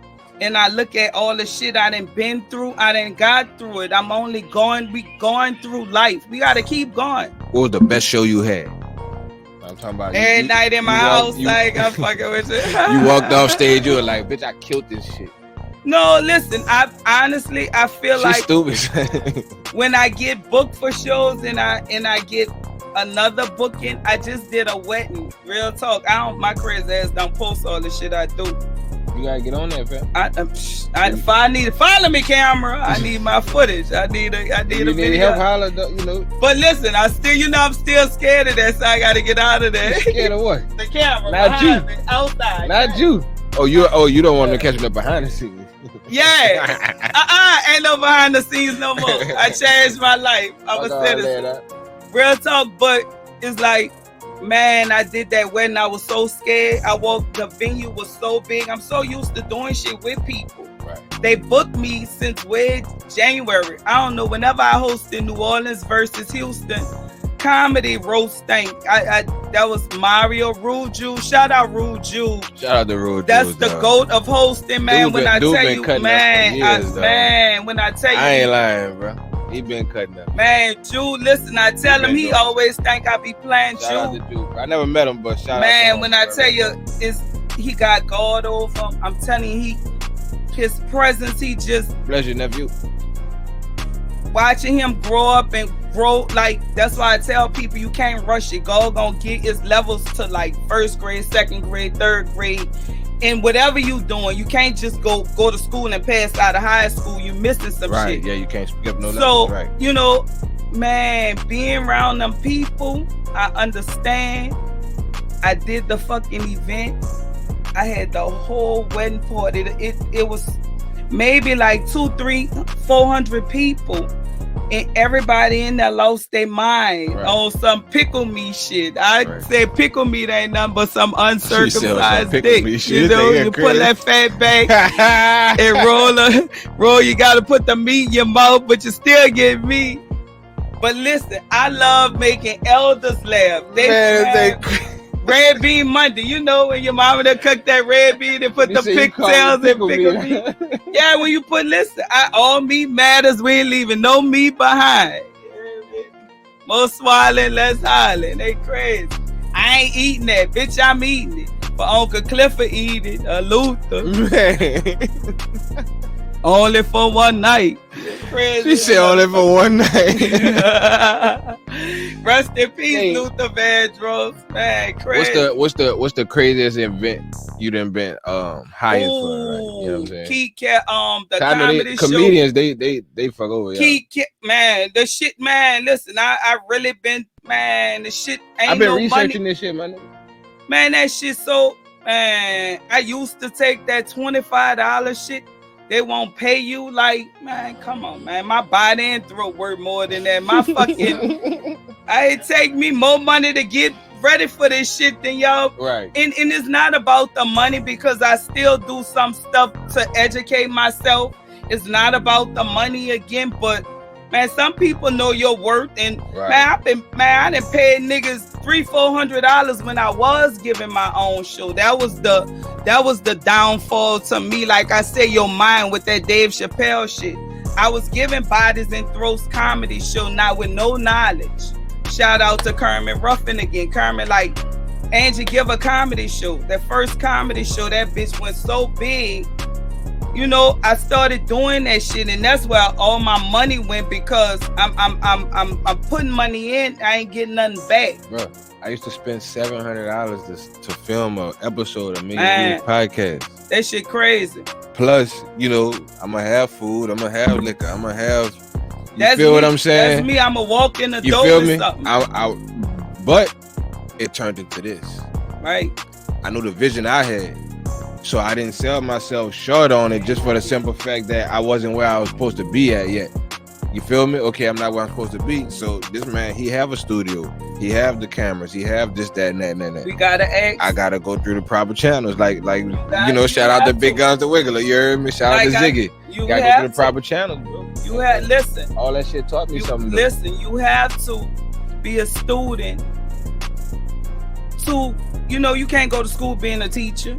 And I look at all the shit I done been through. I done got through it. I'm only we going through life. We got to keep going. What was the best show you had? I'm talking about every night in my house, like, I'm fucking with you. You walked off stage, you were like, bitch, I killed this shit. No, listen, I feel like stupid. When I get booked for shows and I get another booking, I just did a wedding. Real talk. My crazy ass don't post all the shit I do. You gotta get on that, fam. If I need to follow me, camera, I need my footage. I need a video. Help holler, you know. But listen, I'm still scared of that, so I gotta get out of there. Scared of what? The camera. Not you. Me, outside. Not you. Oh, you don't want to catch me behind the scenes. Yeah. Ain't no behind the scenes no more. I changed my life. I'm a citizen. Real talk, but it's like, man, I did that wedding. I was so scared. The venue was so big. I'm so used to doing shit with people. Right. They booked me since January. I don't know. Whenever I hosted New Orleans versus Houston comedy roast thing, that was Mario Ruju. Shout out Ruju. Shout out to Ruju. That's the GOAT of hosting, man. When I tell you, man, I ain't lying, bro. He been cutting up. Man, Jude, listen, I tell him he always think I be playing shout out Jude. to Jude. I never met him, but shout man, out to him. When I tell you, he got God over him. I'm telling you, his presence, he just... Bless your nephew. Watching him grow up and grow, like, that's why I tell people you can't rush it. God gonna get his levels to like 1st grade, 2nd grade, 3rd grade. And whatever you doing, you can't just go to school and pass out of high school. You missing some shit. Right, yeah, you can't skip no levels. So, right. You know, man, being around them people, I understand. I did the fucking event. I had the whole wedding party. It was maybe like 200, 300, 400 people. And everybody in there lost their mind on some pickle me shit. I said pickle meat ain't nothing but some uncircumcised dick. You know, you pull that fat back and roll. You gotta put the meat in your mouth, but you still get meat. But listen, I love making elders laugh. Red bean Monday, you know when your mama done cook that red bean and put the pigtails and pickle meat. Yeah, when you listen, all meat matters. We ain't leaving no meat behind. More swallowing, less hollering. They crazy. I ain't eating that, bitch. I'm eating it. But Uncle Clifford eat it. Luther. Only for one night. Crazy. She said only for one night. Rest in peace, Luther Vandross. Man, crazy. What's the craziest event you done been hired for? Right? You know what I'm saying? Key Cat, the comedy show. Comedians, they fuck over. Key Cat, man, the shit, man. Listen, I really been, man. The shit ain't I've been no researching money. This shit, man. Man, that shit so, man. I used to take that $25 shit. They won't pay you. Like, man, come on, man. My body and throat worth more than that. My fucking, it take me more money to get ready for this shit than y'all. Right. And it's not about the money, because I still do some stuff to educate myself. It's not about the money again, but man, some people know your worth. And right. I done paid niggas $300-400 when I was giving my own show. That was the downfall to me. Like I said, your mind with that Dave Chappelle shit. I was giving Bodies and Throats comedy show, not with no knowledge. Shout out to Kermit Ruffin again. Kermit, like, Angie, give a comedy show. That first comedy show, that bitch went so big. You know, I started doing that shit, and that's where all my money went, because I'm putting money in, I ain't getting nothing back. Bro, I used to spend $700 to film an episode of MillionViewzPodcast. That shit crazy. Plus, you know, I'm gonna have food, I'm gonna have liquor, I'm gonna have. That's feel me. What I'm saying? That's me. I'ma walk in the door. You feel me? Something. But it turned into this. Right. I knew the vision I had. So I didn't sell myself short on it, just for the simple fact that I wasn't where I was supposed to be at yet. You feel me? Okay, I'm not where I'm supposed to be. So this man, he have a studio, he have the cameras, he have this, that, and that, and that. We gotta act. I gotta go through the proper channels, like you know. Shout out to Big Guns, the Wiggler. You heard me? Shout out to Ziggy. You gotta go through the proper channels, bro. You had listen. All that shit taught me something. Listen, you have to be a student. To you can't go to school being a teacher.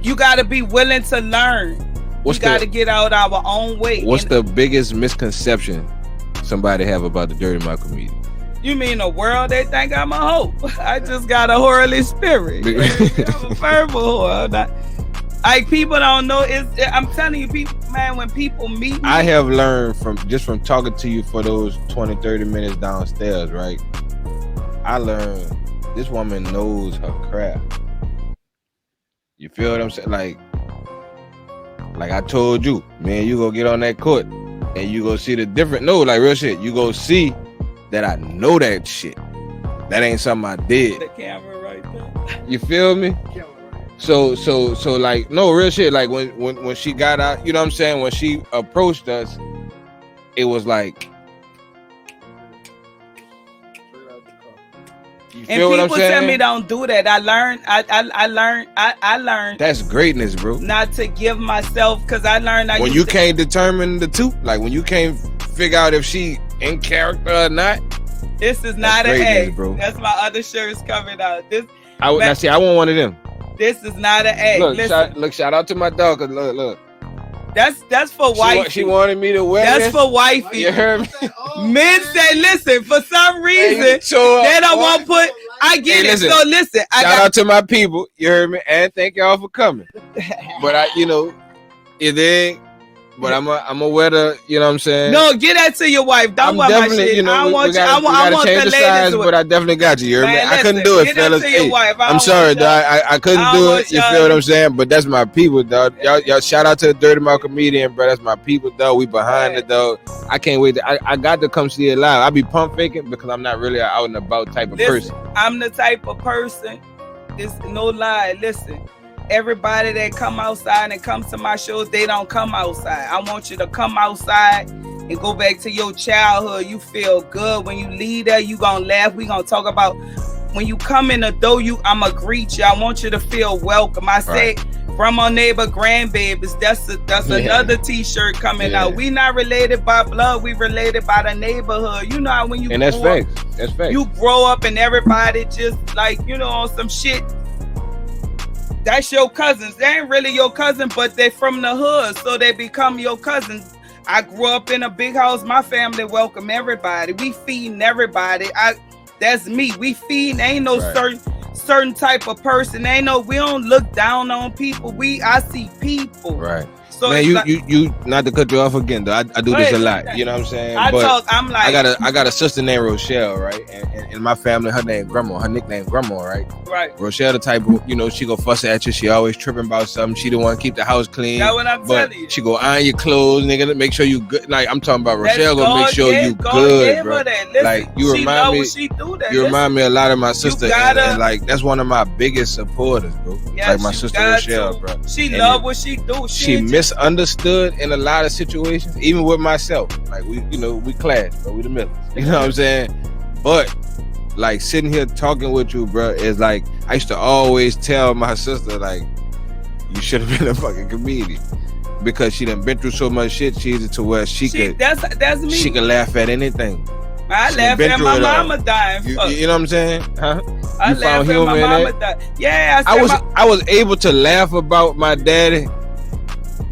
You got to be willing to learn. We got to get out our own way. What's the biggest misconception somebody have about the DirtyMouth comedian? You mean the world? They think I'm a hoe. I just got a whorely spirit. I'm a verbal whore. Like, people don't know. I'm telling you, people, man, when people meet me. I have learned from talking to you for those 20-30 minutes downstairs, right? I learned this woman knows her craft. You feel what I'm saying? Like I told you, man, you go get on that court and you go see the different. No, like real shit. You go see that I know that shit. That ain't something I did. The camera right there. You feel me? So like, no, real shit. Like when she got out, you know what I'm saying? When she approached us, it was like. You feel what I'm saying? People tell me don't do that. I learned. That's greatness, bro. Not to give myself, because I learned. When you can't determine the two, like when you can't figure out if she in character or not. This is not an act, bro. That's my other shirts coming out. I want one of them. This is not an act. Look, shout out to my dog. Cause look. That's for wifey. She wanted me to wear That's for wifey. You heard me? Men say, listen, for some reason, they don't want to put, I get it. So listen. Shout out to my people. You heard me? And thank y'all for coming. But but I'm a wear the, you know what I'm saying? No, get that to your wife. Don't wear my shit. I want the ladies. But I definitely got you. You heard me? I couldn't do it, fellas. Hey, I'm sorry, dog. I couldn't do it. You feel what I'm saying? But that's my people, dog. Y'all shout out to the DirtyMouth comedian, bro. That's my people, dog. We behind it, dog. I can't wait. I got to come see it live. I be pump faking because I'm not really an out and about type of person. I'm the type of person. It's no lie. Listen. Everybody that come outside and comes to my shows, they don't come outside. I want you to come outside and go back to your childhood. You feel good. When you leave there, you gonna laugh. We gonna talk about when you come in the door, I'ma greet you. I want you to feel welcome. I say from our neighbor grandbabies, that's another t-shirt coming out. We not related by blood, we related by the neighborhood. You know how when you and that's facts. That's facts. You grow up and everybody just like, on some shit. That's your cousins. They ain't really your cousin, but they from the hood, so they become your cousins. I grew up in a big house. My family welcome everybody. We feeding everybody. That's me. We feeding. Ain't no certain type of person. Ain't no. We don't look down on people. I see people. Right. So man, you not to cut you off again though. I do this a lot. You know what I'm saying? I got a sister named Rochelle, right? And in my family, her name Grandma. Her nickname Grandma, right? Right. Rochelle the type of, she go fuss at you. She always tripping about something. She the one keep the house clean. That's what I'm telling you. She go iron your clothes, nigga. Make sure you good. Like I'm talking about Rochelle. Gonna make sure you good, bro. Listen, like you remind me. You remind me a lot of my sister, and like that's one of my biggest supporters, bro. Yeah, like my sister Rochelle, bro. She love what she do. She misunderstood in a lot of situations, even with myself. Like we clash, but we the Millers. You know what I'm saying? But like sitting here talking with you, bro, is like I used to always tell my sister, like, you should have been a fucking comedian. Because she done been through so much shit, she's to where she could that's me. She could laugh at anything. I laugh at my mama dying. You know what I'm saying? Huh? I laugh at my mama dying. Yeah, I was able to laugh about my daddy.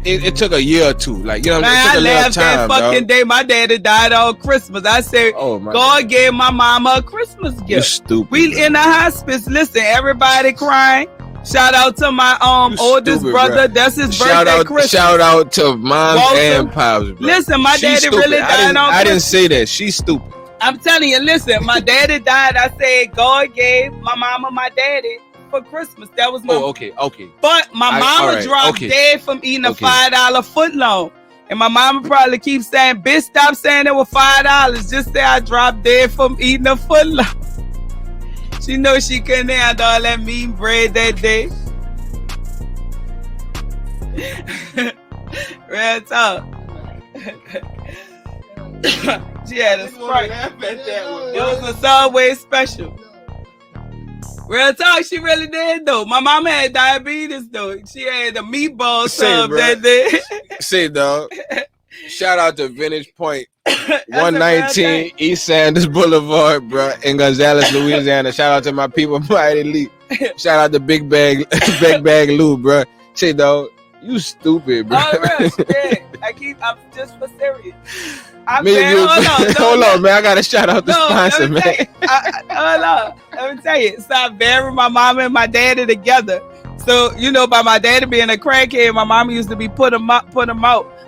It took a year or two. Like, you know what I'm saying? It took a little time, that fucking day my daddy died on Christmas. I said, God gave my mama a Christmas gift. You're stupid. We in the hospice. Listen, everybody crying. Shout out to my oldest brother. Bro. That's his birthday Christmas. Shout out to mom and pops, bro. Listen, my daddy really died on Christmas. I didn't say that. She's stupid. I'm telling you, listen, my daddy died. I said God gave my mama my daddy for Christmas. That was my okay. But my mama dropped dead from eating a $5 footlong. And my mama probably keeps saying, bitch, stop saying it was $5. Just say I dropped dead from eating a footlong. She knows she couldn't handle all that mean bread that day. Real talk. She had a Sprite. It was a Subway special. Real talk, she really did though. My mama had diabetes though. She had a meatball sub that day. Say, dog. Shout out to Vintage Point, 119 East Sanders Boulevard, bro, in Gonzales, Louisiana. Shout out to my people, Mighty Elite. Shout out to Big Bag Lou, bro. Say, dog, you stupid, bro. All right, I'm just for serious. Hold on, man. I gotta shout out the sponsor, man. Hold on. Let me tell you. So I buried my mama and my daddy together. So, you know, by my daddy being a crackhead, my mama used to be put him out.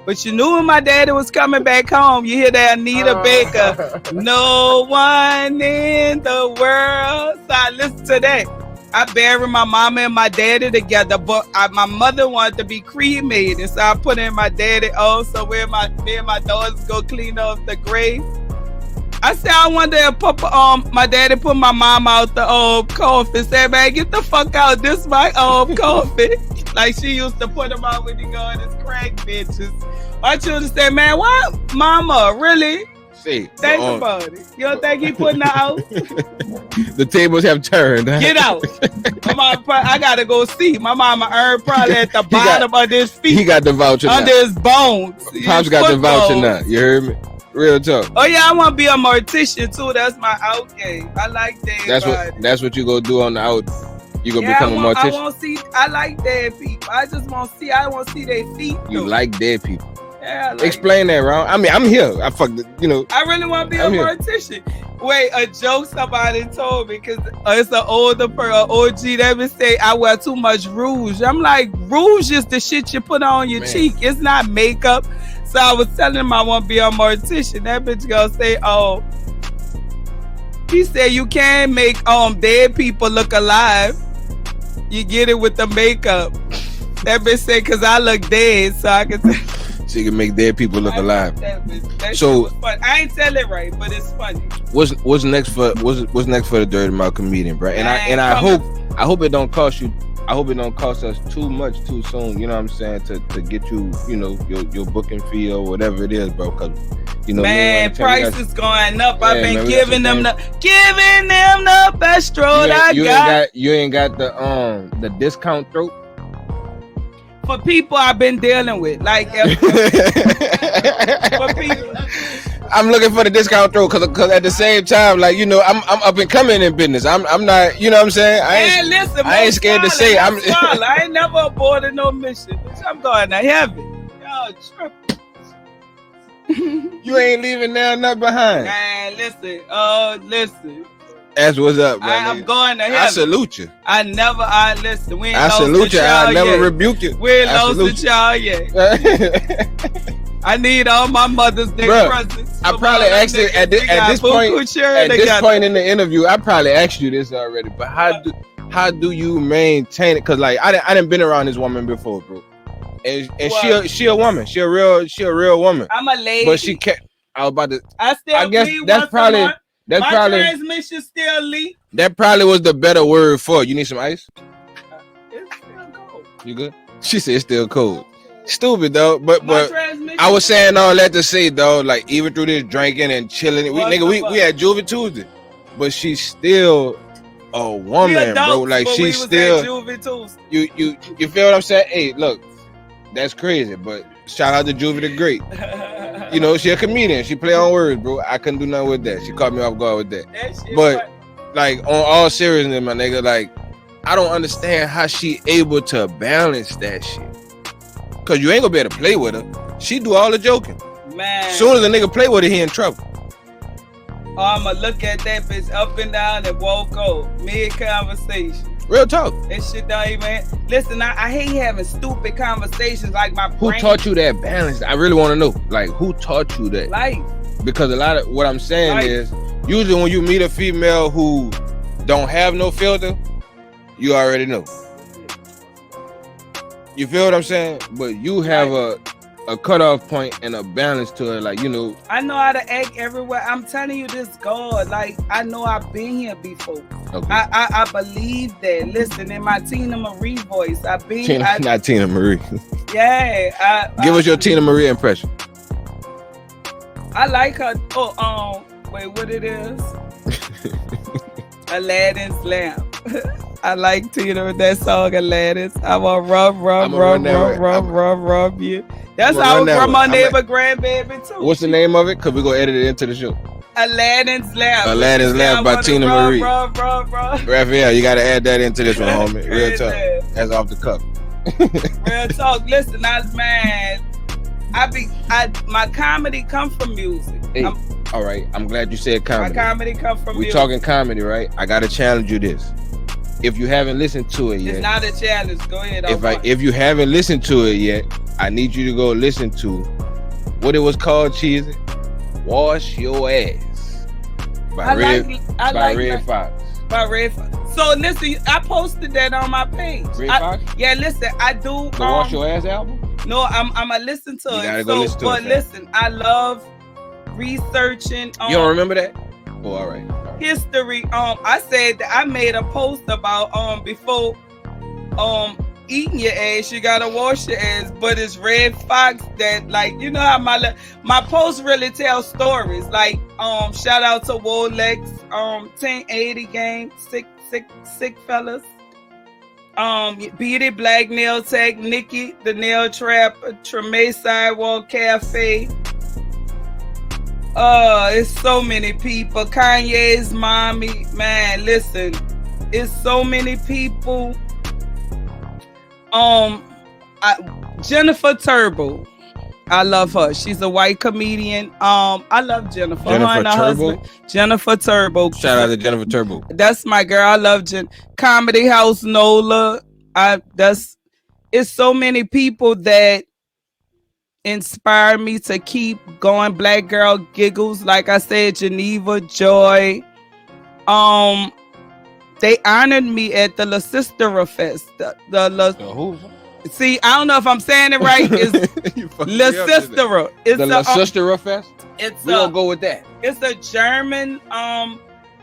But you knew when my daddy was coming back home, you hear that Anita Baker. No one in the world. So I listened to that. I buried my mama and my daddy together, but my mother wanted to be cremated, so I put in my daddy also where me and my daughters go clean off the grave. I said I wonder if my daddy put my mom out the coffin. Said, man, get the fuck out. This my coffin. Like she used to put him out when he go on his crack bitches. My children said, man, what? Mama, really? Think about it. You don't think he putting her out? The tables have turned. Huh? Get out. I gotta go see. My mama earned probably at the bottom of his feet. He got the voucher under now. His bones. Pops got the voucher now. You heard me? Real talk. Oh yeah, I want to be a mortician too. That's my out game. I like that. That's what you go do on the out. You gonna become a mortician. I like dead people. I want to see their feet. You like dead people. Yeah, explain that, Ron. I mean, I'm here. I really want to be a mortician. Wait, a joke somebody told me because it's an older OG. They would say I wear too much rouge. I'm like, rouge is the shit you put on your cheek. It's not makeup. So I was telling him I want to be a mortician. That bitch gonna say, oh, he said you can make dead people look alive. You get it with the makeup. That bitch said, cause I look dead, so I can say. So you can make dead people look alive. That so shit was fun. I ain't tell it right, but it's funny. What's next for the Dirty Mouth comedian, bro? And I hope it don't cost you. I hope it don't cost us too much too soon. You know what I'm saying? To get you, your booking fee or whatever it is, bro. Cause man, price is going up. Yeah, I've been giving them the best road I got. You ain't got the discount throat. For people I've been dealing with, like for people, I'm looking for the discount throat because at the same time, like I'm up and coming in business. I'm not, you know what I'm saying? I ain't scared to say I ain't never aborted no mission. I'm going to heaven. Y'all tripping. You ain't leaving now, not behind. Man, listen. That's what's up, bro. I'm going to heaven. I salute you. Listen. We ain't I salute you. I never rebuke you. We ain't lost with y'all yet. I need all my Mother's Day presents. I probably asked it at this point in the interview. I probably asked you this already, but how do you maintain it? Cause like I didn't been around this woman before, bro. And she a woman. She a real woman. I'm a lady. But she kept. I guess that's probably. My transmission still leak. That probably was the better word for it. You need some ice? It's still cold. You good? She said it's still cold. Stupid though, but I was saying all that to say though, like even through this drinking and chilling, we had Juvie Tuesday. but she's still a woman, adults, bro. Like but she's still. You feel what I'm saying? Hey, look, that's crazy, but shout out to Juvie the Great. You know, she a comedian. She play on words, bro. I couldn't do nothing with that. She caught me off guard with that. But like on all seriousness, my nigga, like I don't understand how she able to balance that shit. Cause you ain't gonna be able to play with her. She do all the joking. Man. Soon as a nigga play with her, he in trouble. I'ma look at that bitch up and down and walk over mid-conversation. Real talk. That shit don't even... Listen, I hate having stupid conversations like my Who taught you that balance? I really want to know. Like, who taught you that? Life. Because a lot of what I'm saying Life. is, usually when you meet a female who don't have no filter, you already know. You feel what I'm saying? But you have a cutoff point and a balance to it, like, you know. I know how to act everywhere. I'm telling you this, God. Like, I know I've been here before. Okay. I believe that. Listen, in my Tina Marie voice, not Tina Marie. Yeah. Give us your Tina Marie impression. I like her. Wait, what it is? Aladdin's lamp. I like Tina with that song, Aladdin's. I want rub you. That's how I rub my neighbor grandbaby too. What's the name of it? Cause we gonna edit it into the show. Aladdin's lamp. Aladdin's lamp by Tina Marie. Raphael, you gotta add that into this one, homie. Real talk. That's off the cuff. Real talk. Listen, my comedy come from music. Hey, all right. I'm glad you said comedy. My comedy come from music. We talking comedy, right? I gotta challenge you this. If you haven't listened to it yet, it's not a challenge. Go ahead. If you haven't listened to it yet, I need you to go listen to what it was called, Cheesy. Wash Your Ass by Red Fox. By Red Fox. So listen, I posted that on my page. Red Fox? Yeah, listen, I do. The Wash Your Ass album? No, I'm gonna listen to it. You gotta go listen to it. But listen, I love researching. You don't remember that? Oh, all right. History. I said that I made a post about before eating your ass, you gotta wash your ass. But it's Red Fox that, like, you know how my posts really tell stories. Like shout out to Wolex, 1080 game, sick fellas. Beat It, Black Nail Tech, Nikki, the Nail Trap, Treme Sidewalk Cafe. It's so many people. Kanye's mommy, man, listen, it's so many people. Jennifer Turbo, I love her. She's a white comedian. I love Jennifer. Jennifer Turbo. Shout out to Jennifer Turbo. That's my girl. I love Comedy House Nola. It's so many people that inspire me to keep going. Black Girl Giggles, like I said, Geneva Joy. They honored me at the La Sistera Fest. Who? See, I don't know if I'm saying it right. It's La Sistera. It's the La Sistera Fest. We're gonna go with that. It's a German.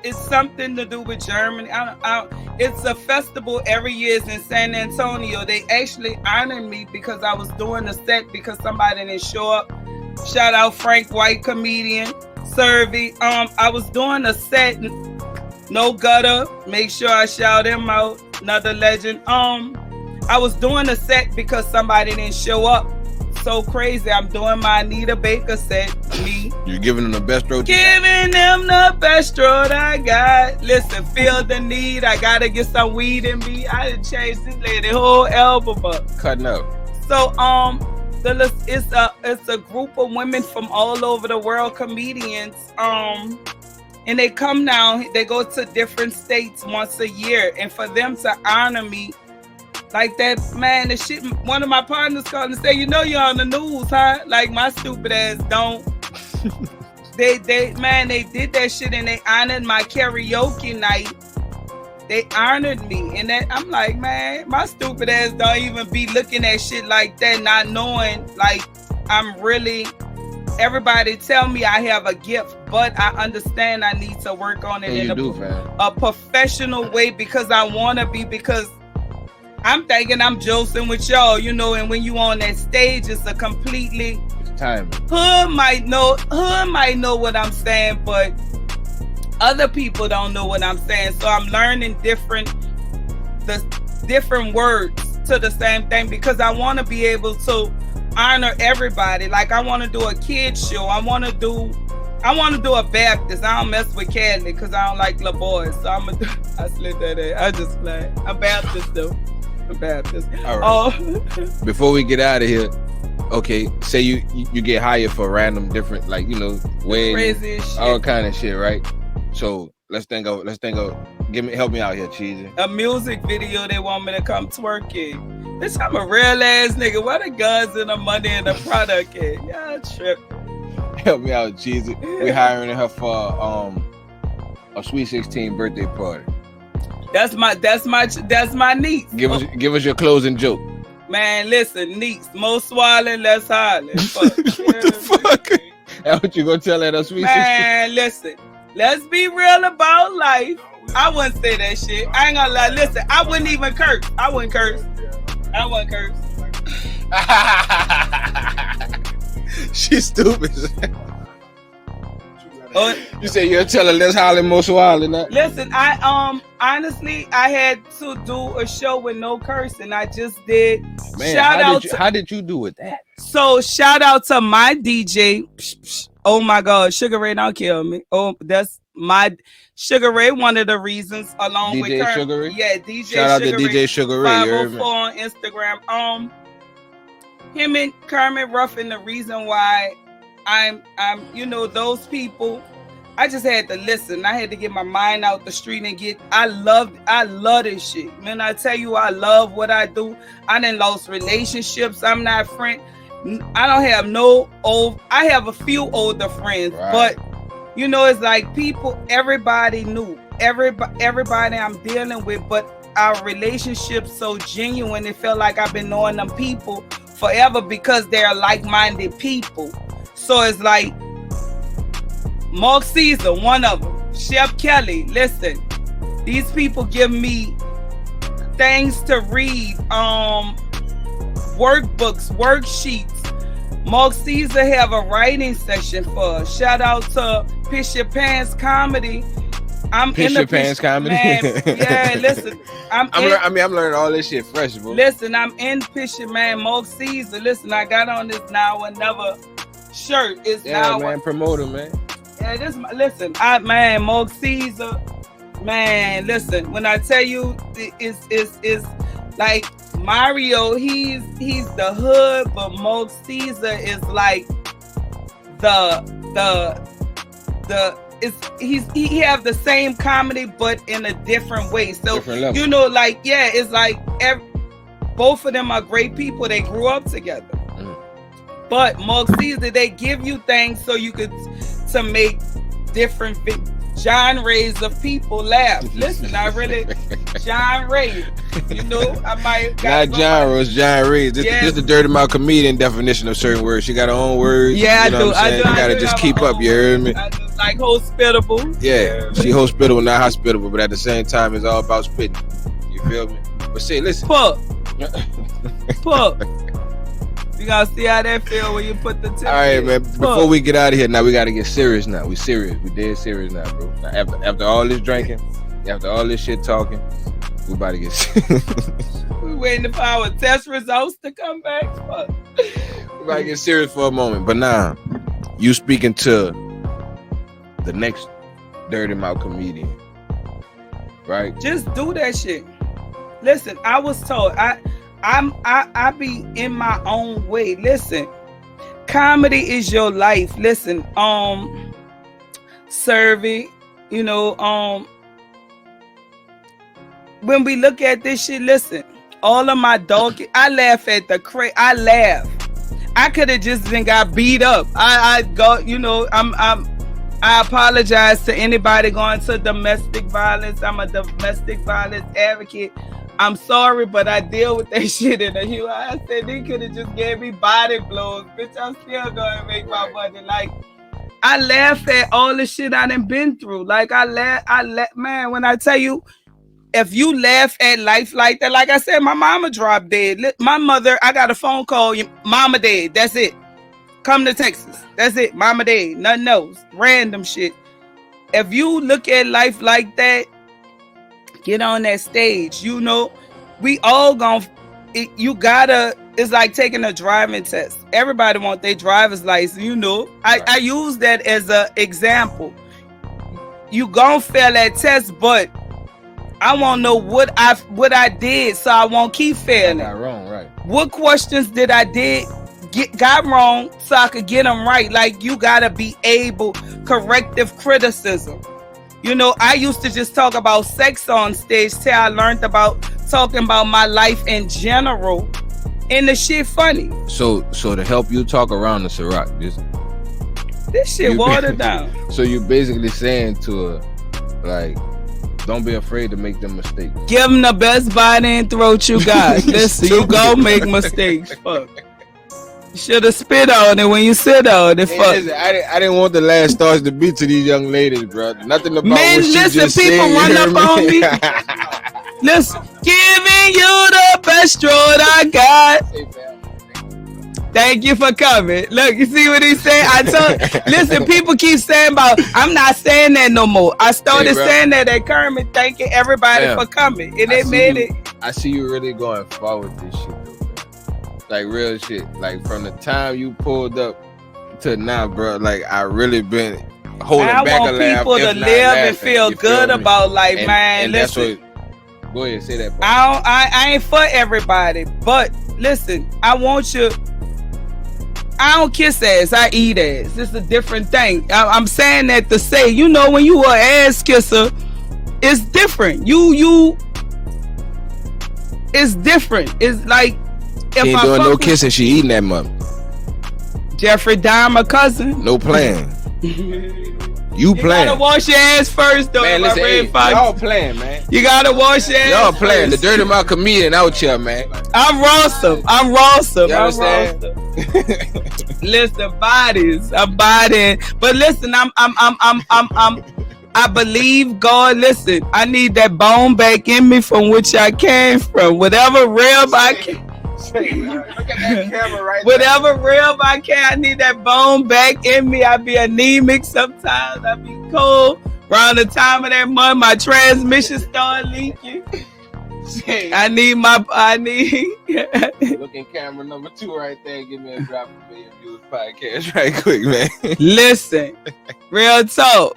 It's something to do with Germany. It's a festival every year. It's in San Antonio. They actually honored me because I was doing a set because somebody didn't show up. Shout out Frank White, comedian. Servy. I was doing a set. No Gutter. Make sure I shout him out. Another legend. I was doing a set because somebody didn't show up. So crazy. I'm doing my Anita Baker set. Me. You're giving them the best road. Giving them the best road I got. Listen, feel the need. I gotta get some weed in me. I done changed this lady whole album up. Cutting up. So it's a group of women from all over the world, comedians. And they come down. They go to different states once a year, and for them to honor me. Like that, man, the shit, one of my partners called and said, you know you're on the news, huh? Like, my stupid ass don't. They did that shit and they honored my karaoke night. They honored me. And that, I'm like, man, my stupid ass don't even be looking at shit like that, not knowing, like, I'm really, everybody tell me I have a gift, but I understand I need to work on it in a professional way because I want to be, because I'm thinking I'm joking with y'all, you know, and when you on that stage, it's a completely time. Hood might know what I'm saying, but other people don't know what I'm saying. So I'm learning different words to the same thing because I want to be able to honor everybody. Like I want to do a kids show. I want to do a Baptist. I don't mess with Catholic because I don't like little boys. So I slid that in. I just play. I'm Baptist though. I'm Baptist. All right. Before we get out of here, okay, say you get hired for random different, like, you know, weddings, crazy shit. All kind of shit, right? So let's think of help me out here, Cheesy. A music video they want me to come twerking. Bitch, I'm a real ass nigga. Where the guns and the money and the product at? Y'all tripping. Help me out, Cheesy. We hiring her for a Sweet 16 birthday party. That's my niece. Give us your closing joke. Man, listen, niece, more swallowing, less hollering. Fuck. What the fuck? That's what you gonna tell at a Sweet 16? Man, listen. Let's be real about life. I wouldn't say that shit. I ain't gonna lie. Listen, I wouldn't even curse. I wouldn't curse. She's stupid. You say you'll tell her let's holler more swallowing that. Listen, I honestly I had to do a show with no cursing. I just did. Man, how did you do with that? So shout out to my DJ. Oh my God, Sugar Ray, don't kill me. Oh, that's my Sugar Ray. One of the reasons, along DJ with Sugar Ray? Yeah, DJ. Shout out to DJ Sugar Ray. 504 on Instagram. Him and Kermit Ruffin. The reason why I'm you know, those people. I just had to listen. I had to get my mind out the street and get. I love this shit. Man, I tell you, I love what I do. I done lost relationships. I'm not friend. I don't have no old. I have a few older friends, right. But you know, it's like people. Everybody knew. Everybody I'm dealing with, but our relationship's so genuine. It felt like I've been knowing them people forever because they're like-minded people. So it's like Mark Caesar, one of them. Chef Kelly, listen. These people give me things to read, workbooks, worksheets. Mark Caesar have a writing session for us. Shout out to Piss Your Pants Comedy. I'm Piss Your Pants Comedy. Man, yeah, listen. I'm learning all this shit fresh, bro. Listen, I'm in Piss Your Man, Mark Caesar. Listen, I got on this Now or Never shirt. It's now, man, promote him, man. Yeah, listen, Mark Caesar, man, listen, when I tell you it's like Mario, he's the hood, but Mark Caesar is like he have the same comedy but in a different way. So you know, like, yeah, it's like both of them are great people. They grew up together. But Mark Caesar, they give you things so you could to make different genres of people laugh. Listen, I really genre. You know, I might not genres, genres. This is the DirtyMouth comedian definition of certain words. She got her own words. Yeah, you know I do. You gotta just keep up. You heard me? I do, like hospitable. Yeah, she hospitable, not hospitable, but at the same time, it's all about spitting. You feel me? But say, listen. Pup. You gotta see how that feel when you put the tip. All right, man. Before we get out of here, now we gotta get serious. Now we serious. We dead serious now, bro. Now, after all this drinking, after all this shit talking, we about to get serious. We waiting for our test results to come back. Fuck. We about to get serious for a moment. But now, you speaking to the next DirtyMouth comedian, right? Just do that shit. Listen, I was told I be in my own way. Listen, comedy is your life. Listen, Survey, you know, when we look at this shit, listen, all of my dog, I laugh at I laugh. I could have just been got beat up. I go, you know, I apologize to anybody going to domestic violence. I'm a domestic violence advocate. I'm sorry, but I deal with that shit in the human. I said they could have just gave me body blows. Bitch, I'm still gonna make my money. Like, I laugh at all the shit I done been through. Like, I laugh, man, when I tell you, if you laugh at life like that, like I said, my mama dropped dead. My mother, I got a phone call, mama dead, that's it. Come to Texas, that's it, mama dead, nothing else, random shit. if you look at life like that, get on that stage. You know, we all you gotta, it's like taking a driving test. Everybody want their driver's license, you know. I use that as an example. You gonna fail that test, but I want to know what I did so I won't keep failing. Got wrong, right? What questions did I got wrong so I could get them right? Like, you gotta be able, corrective criticism. You know, I used to just talk about sex on stage till I learned about talking about my life in general, and the shit funny. So to help you talk around the Ciroc, this shit watered down. So you're basically saying to her, like, don't be afraid to make them mistakes. Give them the best body and throat you got. Listen, you go make mistakes. Fuck. You should have spit on it when you sit on it. Fuck. Listen, I didn't want the last stars to be to these young ladies, bro. Nothing about man, what she listen, just people said, run up on me. Listen, giving you the best throat I got. Thank you for coming. Look, you see what he said? Listen, people keep saying about, I'm not saying that no more. I started saying that at Kermit, thanking everybody for coming. And they made it. I see you really going forward with this shit, though, bro. Like, real shit. Like, from the time you pulled up to now, bro, like, I really been holding back a laugh. I want people to live and feel good about life, man. And listen. Go ahead, say that part. I ain't for everybody, but listen, I want you. I don't kiss ass, I eat ass. It's a different thing. I'm saying that to say, you know, when you an ass kisser, it's different. It's different. It's like, if she ain't doing no kissing, she eating that mother. Jeffrey Dahmer cousin. No plan. You playing. You gotta wash your ass first, though. Man, listen, y'all playing, man. You gotta wash your ass. Y'all playing. First. The DirtyMouth comedian out here, man. I'm Rawsome. You understand? Listen, bodies. I'm bodying. But listen, I believe God. Listen, I need that bone back in me from which I came from. Whatever rib I can. Look at that camera right whatever rib I can, I need that bone back in me. I be anemic sometimes. I be cold. Around the time of that month, my transmission start leaking. I need. Looking camera number 2 right there. Give me a drop of MillionViewz podcast right quick, man. Listen, real talk.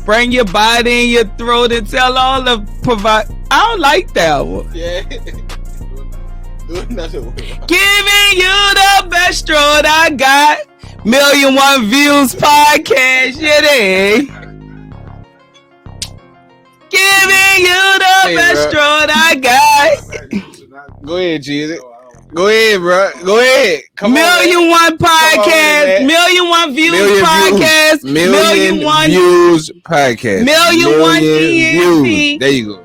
Bring your body in your throat and tell all the provide. I don't like that one. Yeah. Another one. Giving you the best throat I got. MillionViewzPodcast, Giving you the best throat I got. Go ahead, Jesus. Go ahead, bro. Go ahead. Come Million on, One Podcast. MillionViewz Podcast. MillionViewz Podcast. Million One DNC. There you go.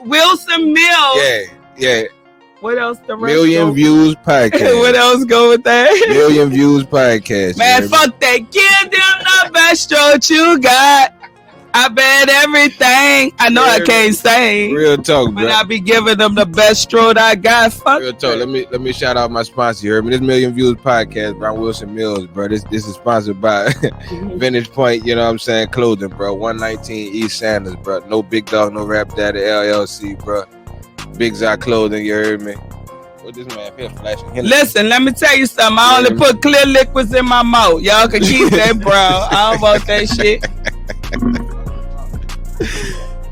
WilsonMillz. Yeah. What else? The rest MillionViewz Podcast. What else go with that? MillionViewz Podcast. Man, fuck that. Give them the best throat you got. I bet everything. I know I can't sing. Real talk, bro. But I be giving them the best throat I got. Fuck. Real talk. Let me shout out my sponsor. You heard me? This MillionViewz Podcast, bro. I'm WilsonMillz, bro. This is sponsored by Vintage Point. You know what I'm saying? Clothing, bro. 119 East Sanders, bro. No Big Dog, no Rap Daddy LLC, bro. Big Zai Clothing. You heard me? What this man here flashing? Listen, let me tell you something. I only put clear liquids in my mouth. Y'all can keep that, bro. I don't want that shit.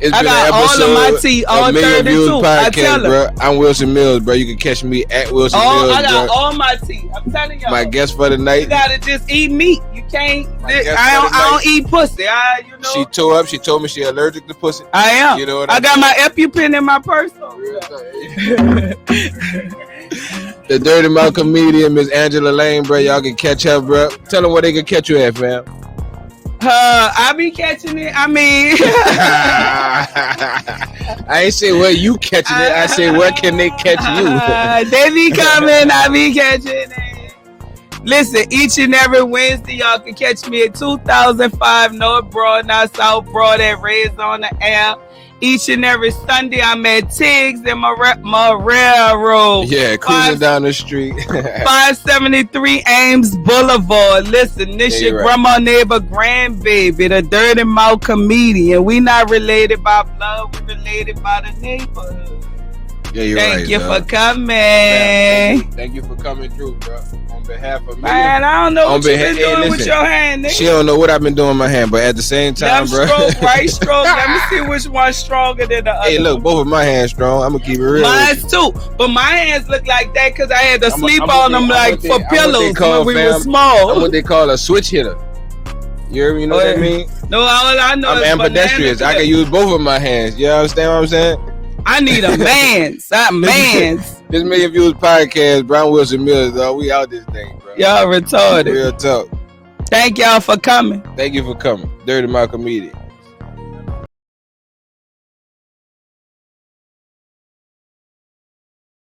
It's I got all of my tea, all 32. I tell them. Bro. I'm WilsonMillz, bro. You can catch me at WilsonMillz. I got all my tea. I'm telling y'all. My guest for the night. You gotta just eat meat. You can't. I don't eat pussy. You know. She tore up. She told me she allergic to pussy. I am. You know what I got my EpiPen in my purse. The DirtyMouth comedian, Miss Angela Lane, bro. Y'all can catch her, bro. Tell them where they can catch you at, fam. I be catching it. I mean, I ain't say where you catching it. I say where can they catch you? They be coming. I be catching it. Listen, each and every Wednesday, y'all can catch me at 2005 North Broad, not South Broad at Reds on the air. Each and every Sunday, I'm at Tiggs and my railroad. Yeah, cruising down the street. 573 Ames Boulevard. Listen, this your grandma, neighbor, grandbaby, the DirtyMouth comedian. We not related by blood, we related by the neighborhood. Yeah, you're Thank right. you for coming. Thank you for coming through, bro. On behalf of me. Man, I don't know what you've been doing with your hand, nigga. She don't know what I've been doing with my hand, but at the same time, bro. Left stroke, right stroke. Let me see which one's stronger than the other. Hey, look, both of my hands strong. I'm gonna keep it real. Mine's too, but my hands look like that because I had to sleep on them like for pillows when we were small. I'm what they call a switch hitter. You know what I mean? No, all I know is ambidextrous. I can use both of my hands. You understand what I'm saying? I need a man's, not man's. This Million Views podcast, Brown WilsonMillz, dog. We out this thing, bro. Y'all retarded. Real talk. Thank y'all for coming. Thank you for coming. DirtyMouth comedian.